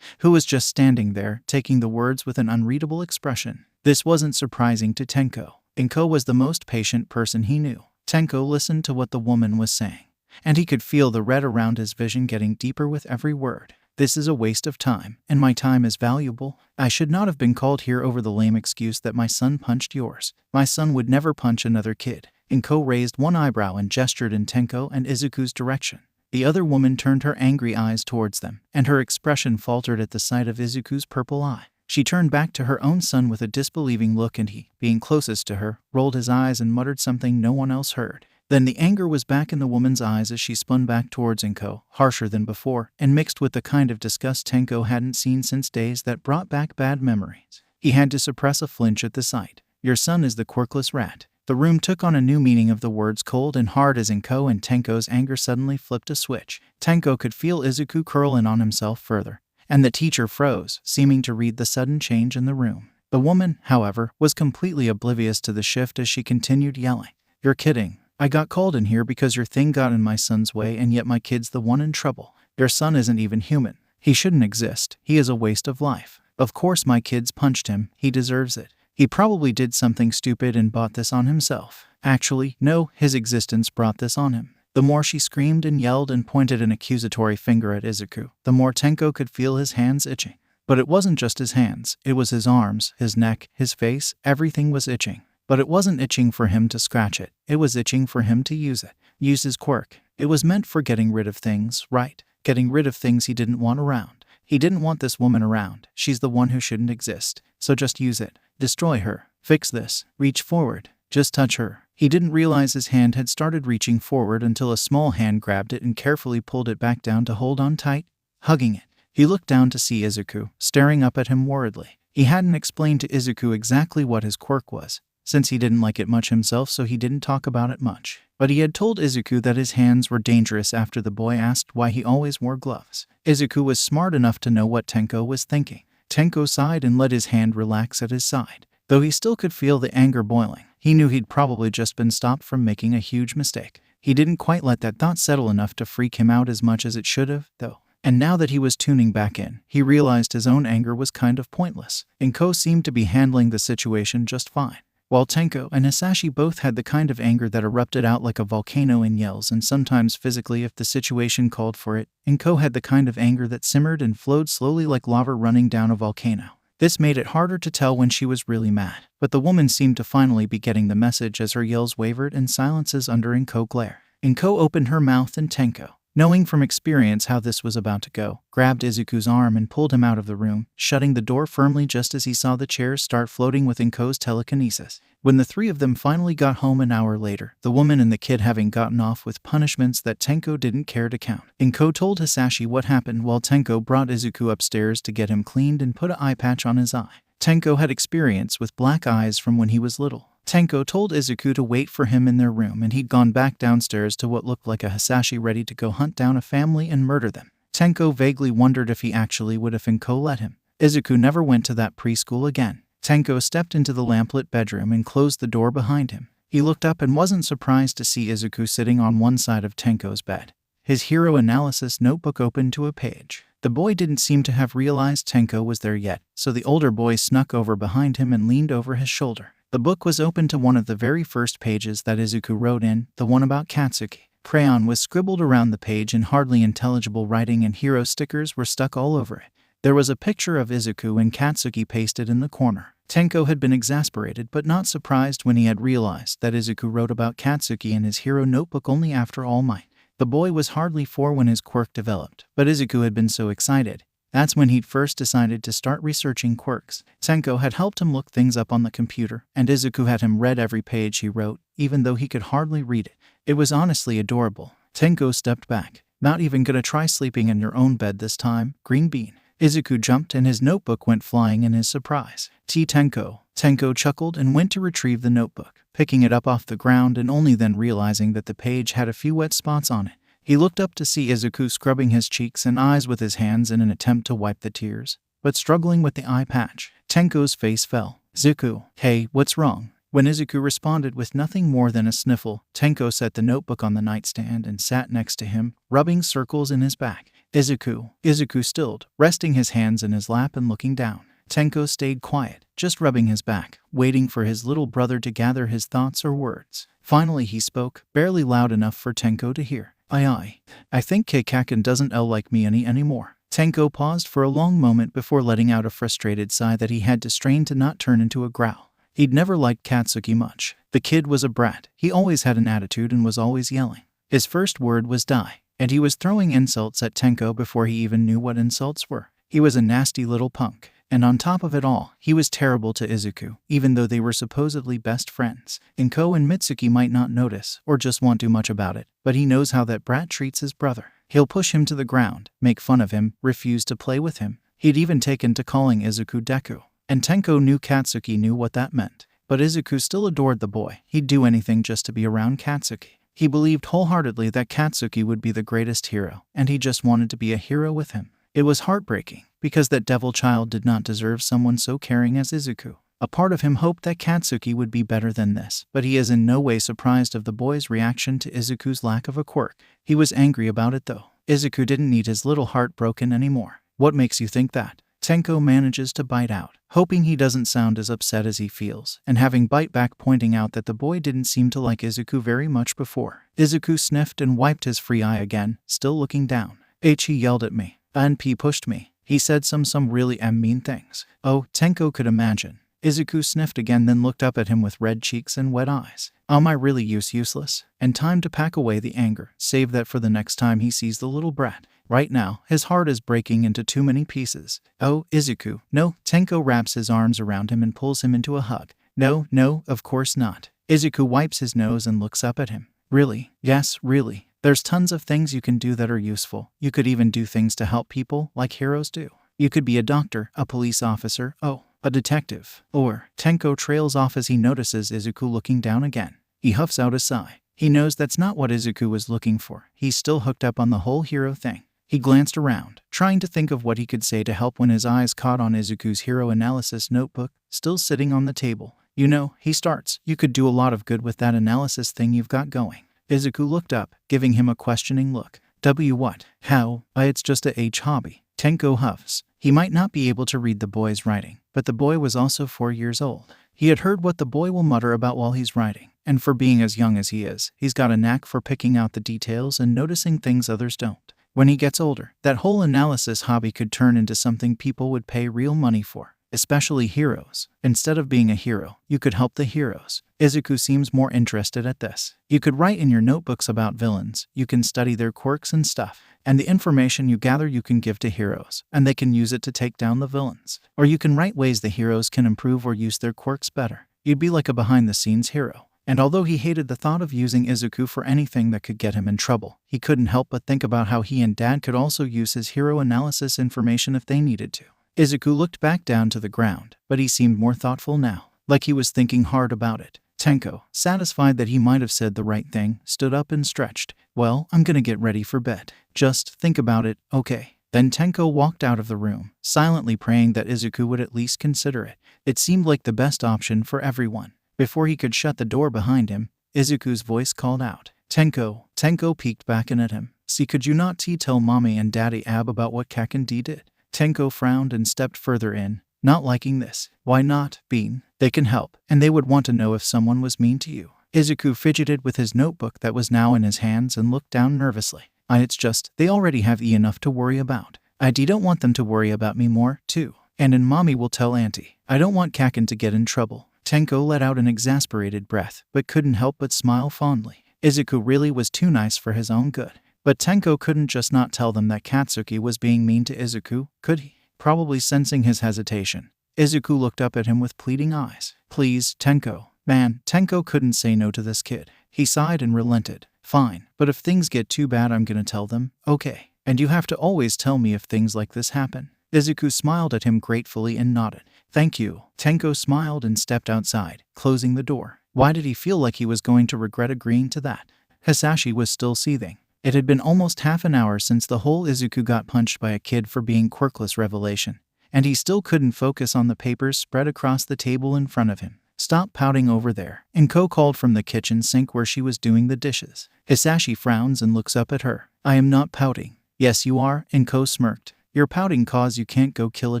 who was just standing there, taking the words with an unreadable expression. This wasn't surprising to Tenko. 𝐭𝐸𝐽 was the most patient person he knew. Tenko listened to what the woman was saying, and he could feel the red around his vision getting deeper with every word. This is a waste of time, and my time is valuable. I should not have been called here over the lame excuse that my son punched yours. My son would never punch another kid. 𝐭𝐸𝐽 raised one eyebrow and gestured in Tenko and Izuku's direction. The other woman turned her angry eyes towards them, and her expression faltered at the sight of Izuku's purple eye. She turned back to her own son with a disbelieving look, and he, being closest to her, rolled his eyes and muttered something no one else heard. Then the anger was back in the woman's eyes as she spun back towards 𝐭, harsher than before, and mixed with the kind of disgust Tenko hadn't seen since days that brought back bad memories. He had to suppress a flinch at the sight. "Your son is the quirkless rat." The room took on a new meaning of the words cold and hard as 𝐭 and Tenko's anger suddenly flipped a switch. Tenko could feel Izuku curl in on himself further, and the teacher froze, seeming to read the sudden change in the room. The woman, however, was completely oblivious to the shift as she continued yelling. "You're kidding. I got called in here because your thing got in my son's way, and yet my kid's the one in trouble. Your son isn't even human. He shouldn't exist. He is a waste of life. Of course my kids punched him. He deserves it. He probably did something stupid and brought this on himself. Actually, no, his existence brought this on him." The more she screamed and yelled and pointed an accusatory finger at Izuku, the more Tenko could feel his hands itching. But it wasn't just his hands, it was his arms, his neck, his face, everything was itching. But it wasn't itching for him to scratch it, it was itching for him to use it. Use his quirk. It was meant for getting rid of things, right? Getting rid of things he didn't want around. He didn't want this woman around. She's the one who shouldn't exist. So just use it. Destroy her. Fix this. Reach forward. Just touch her. He didn't realize his hand had started reaching forward until a small hand grabbed it and carefully pulled it back down to hold on tight, hugging it. He looked down to see Izuku, staring up at him worriedly. He hadn't explained to Izuku exactly what his quirk was, since he didn't like it much himself, so he didn't talk about it much. But he had told Izuku that his hands were dangerous after the boy asked why he always wore gloves. Izuku was smart enough to know what Tenko was thinking. Tenko sighed and let his hand relax at his side. Though he still could feel the anger boiling, he knew he'd probably just been stopped from making a huge mistake. He didn't quite let that thought settle enough to freak him out as much as it should have, though. And now that he was tuning back in, he realized his own anger was kind of pointless. 𝐭 seemed to be handling the situation just fine, while Tenko and Hisashi both had the kind of anger that erupted out like a volcano in yells and sometimes physically if the situation called for it. 𝐭 had the kind of anger that simmered and flowed slowly like lava running down a volcano. This made it harder to tell when she was really mad. But the woman seemed to finally be getting the message as her yells wavered and silences under 𝐭 glare. 𝐭 opened her mouth and Tenko, knowing from experience how this was about to go, grabbed Izuku's arm and pulled him out of the room, shutting the door firmly just as he saw the chairs start floating with 𝐭's telekinesis. When the three of them finally got home an hour later, the woman and the kid having gotten off with punishments that Tenko didn't care to count, 𝐭 told Hisashi what happened while Tenko brought Izuku upstairs to get him cleaned and put an eye patch on his eye. Tenko had experience with black eyes from when he was little. Tenko told Izuku to wait for him in their room, and he'd gone back downstairs to what looked like a Hisashi ready to go hunt down a family and murder them. Tenko vaguely wondered if he actually would if 𝐭 let him. Izuku never went to that preschool again. Tenko stepped into the lamplit bedroom and closed the door behind him. He looked up and wasn't surprised to see Izuku sitting on one side of Tenko's bed, his hero analysis notebook open to a page. The boy didn't seem to have realized Tenko was there yet, so the older boy snuck over behind him and leaned over his shoulder. The book was open to one of the very first pages that Izuku wrote in, the one about Katsuki. Crayon was scribbled around the page in hardly intelligible writing and hero stickers were stuck all over it. There was a picture of Izuku and Katsuki pasted in the corner. Tenko had been exasperated but not surprised when he had realized that Izuku wrote about Katsuki in his hero notebook only after All Might. The boy was hardly 4 when his quirk developed, but Izuku had been so excited. That's when he'd first decided to start researching quirks. Tenko had helped him look things up on the computer, and Izuku had him read every page he wrote, even though he could hardly read it. It was honestly adorable. Tenko stepped back. "Not even gonna try sleeping in your own bed this time, green bean." Izuku jumped and his notebook went flying in his surprise. Tenko. Tenko chuckled and went to retrieve the notebook, picking it up off the ground and only then realizing that the page had a few wet spots on it. He looked up to see Izuku scrubbing his cheeks and eyes with his hands in an attempt to wipe the tears, but struggling with the eye patch. Tenko's face fell. "Izuku, hey, what's wrong?" When Izuku responded with nothing more than a sniffle, Tenko set the notebook on the nightstand and sat next to him, rubbing circles in his back. Izuku stilled, resting his hands in his lap and looking down. Tenko stayed quiet, just rubbing his back, waiting for his little brother to gather his thoughts or words. Finally he spoke, barely loud enough for Tenko to hear. I think 𝐾 doesn't like me anymore." Tenko paused for a long moment before letting out a frustrated sigh that he had to strain to not turn into a growl. He'd never liked Katsuki much. The kid was a brat. He always had an attitude and was always yelling. His first word was die, and he was throwing insults at Tenko before he even knew what insults were. He was a nasty little punk. And on top of it all, he was terrible to Izuku, even though they were supposedly best friends. 𝗏𝗏 and Mitsuki might not notice, or just won't do much about it, but he knows how that brat treats his brother. He'll push him to the ground, make fun of him, refuse to play with him. He'd even taken to calling Izuku Deku. And Tenko knew Katsuki knew what that meant. But Izuku still adored the boy. He'd do anything just to be around Katsuki. He believed wholeheartedly that Katsuki would be the greatest hero, and he just wanted to be a hero with him. It was heartbreaking, because that devil child did not deserve someone so caring as Izuku. A part of him hoped that Katsuki would be better than this, but he is in no way surprised of the boy's reaction to Izuku's lack of a quirk. He was angry about it though. Izuku didn't need his little heart broken anymore. What makes you think that? Tenko manages to bite out, hoping he doesn't sound as upset as he feels, and having bite back, pointing out that the boy didn't seem to like Izuku very much before. Izuku sniffed and wiped his free eye again, still looking down. He yelled at me. And P pushed me. He said some really mean things. Oh, Tenko could imagine. Izuku sniffed again, then looked up at him with red cheeks and wet eyes. Am I really useless? And time to pack away the anger. Save that for the next time he sees the little brat. Right now, his heart is breaking into too many pieces. Oh, Izuku, no. Tenko wraps his arms around him and pulls him into a hug. No, of course not. Izuku wipes his nose and looks up at him. Really? Yes, really. There's tons of things you can do that are useful. You could even do things to help people, like heroes do. You could be a doctor, a police officer, a detective. Or, Tenko trails off as he notices Izuku looking down again. He huffs out a sigh. He knows that's not what Izuku was looking for. He's still hooked up on the whole hero thing. He glanced around, trying to think of what he could say to help when his eyes caught on Izuku's hero analysis notebook, still sitting on the table. You know, he starts, you could do a lot of good with that analysis thing you've got going. Izuku looked up, giving him a questioning look. What? How? It's just a hobby. Tenko huffs. He might not be able to read the boy's writing, but the boy was also 4 years old. He had heard what the boy will mutter about while he's writing, and for being as young as he is, he's got a knack for picking out the details and noticing things others don't. When he gets older, that whole analysis hobby could turn into something people would pay real money for, especially heroes. Instead of being a hero, you could help the heroes. Izuku seems more interested at this. You could write in your notebooks about villains, you can study their quirks and stuff, and the information you gather you can give to heroes, and they can use it to take down the villains. Or you can write ways the heroes can improve or use their quirks better. You'd be like a behind-the-scenes hero. And although he hated the thought of using Izuku for anything that could get him in trouble, he couldn't help but think about how he and Dad could also use his hero analysis information if they needed to. Izuku looked back down to the ground, but he seemed more thoughtful now, like he was thinking hard about it. Tenko, satisfied that he might have said the right thing, stood up and stretched. Well, I'm gonna get ready for bed. Just think about it, okay? Then Tenko walked out of the room, silently praying that Izuku would at least consider it. It seemed like the best option for everyone. Before he could shut the door behind him, Izuku's voice called out. Tenko. Tenko peeked back in at him. See, could you not tell Mommy and Daddy Ab about what 𝗏𝗏 did? Tenko frowned and stepped further in, not liking this. Why not, Bean? They can help, and they would want to know if someone was mean to you. Izuku fidgeted with his notebook that was now in his hands and looked down nervously. It's just, they already have enough to worry about. I don't want them to worry about me more, too. And Mommy will tell Auntie. I don't want 𝗏𝗏 to get in trouble. Tenko let out an exasperated breath, but couldn't help but smile fondly. Izuku really was too nice for his own good. But Tenko couldn't just not tell them that Katsuki was being mean to Izuku, could he? Probably sensing his hesitation, Izuku looked up at him with pleading eyes. Please, Tenko. Man, Tenko couldn't say no to this kid. He sighed and relented. Fine, but if things get too bad I'm gonna tell them, okay? And you have to always tell me if things like this happen. Izuku smiled at him gratefully and nodded. Thank you. Tenko smiled and stepped outside, closing the door. Why did he feel like he was going to regret agreeing to that? Hisashi was still seething. It had been almost half an hour since the whole Izuku got punched by a kid for being quirkless revelation, and he still couldn't focus on the papers spread across the table in front of him. Stop pouting over there, 𝗏𝗏 called from the kitchen sink where she was doing the dishes. Hisashi frowns and looks up at her. I am not pouting. Yes you are, 𝗏𝗏 smirked. You're pouting cause you can't go kill a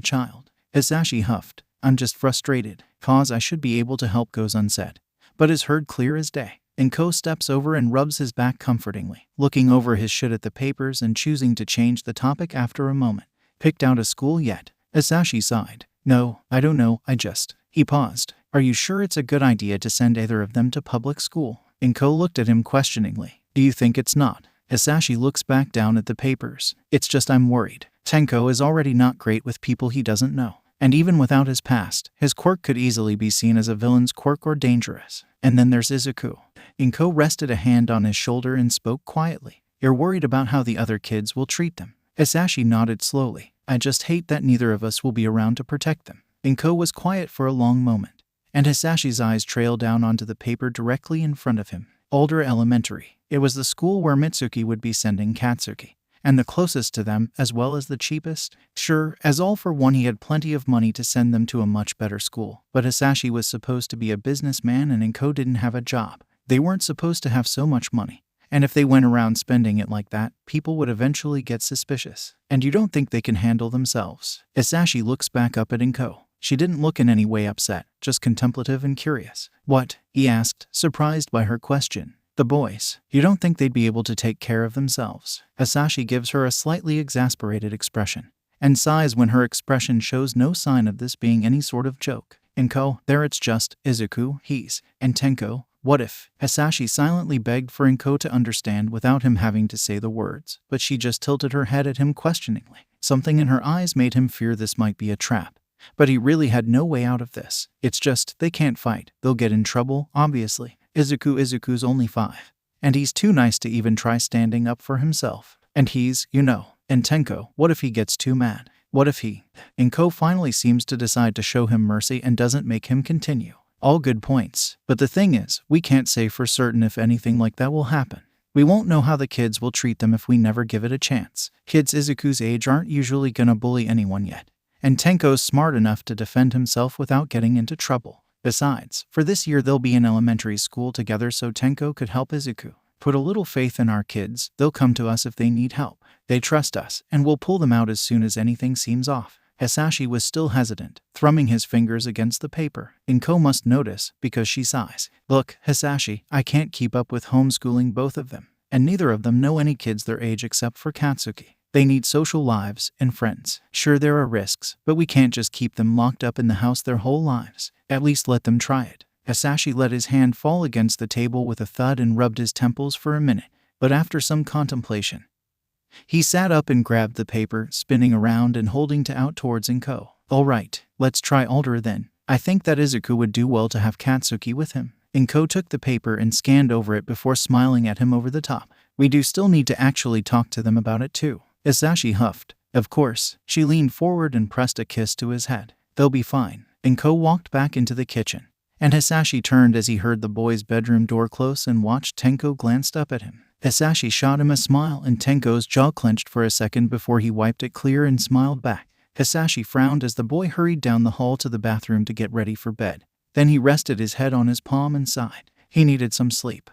child. Hisashi huffed. I'm just frustrated, cause I should be able to help goes unsaid, but is heard clear as day. 𝗏𝗏 steps over and rubs his back comfortingly, looking over his shit at the papers and choosing to change the topic after a moment. Picked out a school yet? Hisashi sighed. No, I don't know, He paused. Are you sure it's a good idea to send either of them to public school? 𝗏𝗏 looked at him questioningly. Do you think it's not? Hisashi looks back down at the papers. It's just I'm worried. Tenko is already not great with people he doesn't know. And even without his past, his quirk could easily be seen as a villain's quirk or dangerous. And then there's Izuku. 𝗵𝐽 rested a hand on his shoulder and spoke quietly. You're worried about how the other kids will treat them. 𝐬𝐵 nodded slowly. I just hate that neither of us will be around to protect them. 𝗵𝐽 was quiet for a long moment, and 𝐬𝐵's eyes trailed down onto the paper directly in front of him. Older Elementary. It was the school where Mitsuki would be sending Katsuki, and the closest to them as well as the cheapest. Sure, as all for one he had plenty of money to send them to a much better school, but 𝐬𝐵 was supposed to be a businessman and 𝗵𝐽 didn't have a job. They weren't supposed to have so much money, and if they went around spending it like that, people would eventually get suspicious. And you don't think they can handle themselves. 𝐬𝐵 looks back up at 𝗵𝐽. She didn't look in any way upset, just contemplative and curious. What? He asked, surprised by her question. The boys. You don't think they'd be able to take care of themselves? 𝐬𝐵 gives her a slightly exasperated expression, and sighs when her expression shows no sign of this being any sort of joke. 𝗵𝐽, there it's just Izuku, he's, and Tenko. What if? 𝐬𝐵 silently begged for 𝗵𝐽 to understand without him having to say the words, but she just tilted her head at him questioningly. Something in her eyes made him fear this might be a trap. But he really had no way out of this. It's just, they can't fight. They'll get in trouble, obviously. Izuku's only 5. And he's too nice to even try standing up for himself. And he's, and Tenko, what if he gets too mad? What if he? 𝗵𝐽 finally seems to decide to show him mercy and doesn't make him continue. All good points. But the thing is, we can't say for certain if anything like that will happen. We won't know how the kids will treat them if we never give it a chance. Kids Izuku's age aren't usually gonna bully anyone yet. And Tenko's smart enough to defend himself without getting into trouble. Besides, for this year they'll be in elementary school together, so Tenko could help Izuku. Put a little faith in our kids. They'll come to us if they need help. They trust us, and we'll pull them out as soon as anything seems off. 𝐬𝐵 was still hesitant, thrumming his fingers against the paper. 𝗵𝐽 must notice, because she sighs. Look, 𝐬𝐵, I can't keep up with homeschooling both of them, and neither of them know any kids their age except for Katsuki. They need social lives and friends. Sure, there are risks, but we can't just keep them locked up in the house their whole lives. At least let them try it. 𝐬𝐵 let his hand fall against the table with a thud and rubbed his temples for a minute, but after some contemplation, he sat up and grabbed the paper, spinning around and holding it out towards 𝗵𝐽. All right, let's try older then. I think that Izuku would do well to have Katsuki with him. 𝗵𝐽 took the paper and scanned over it before smiling at him over the top. We do still need to actually talk to them about it too. 𝐬𝐵 huffed. Of course. She leaned forward and pressed a kiss to his head. They'll be fine. 𝗵𝐽 walked back into the kitchen, and 𝗧𝐵 turned as he heard the boys' bedroom door close and watched Tenko glanced up at him. 𝗧𝐵 shot him a smile, and Tenko's jaw clenched for a second before he wiped it clear and smiled back. 𝗧𝐵 frowned as the boy hurried down the hall to the bathroom to get ready for bed. Then he rested his head on his palm and sighed. He needed some sleep.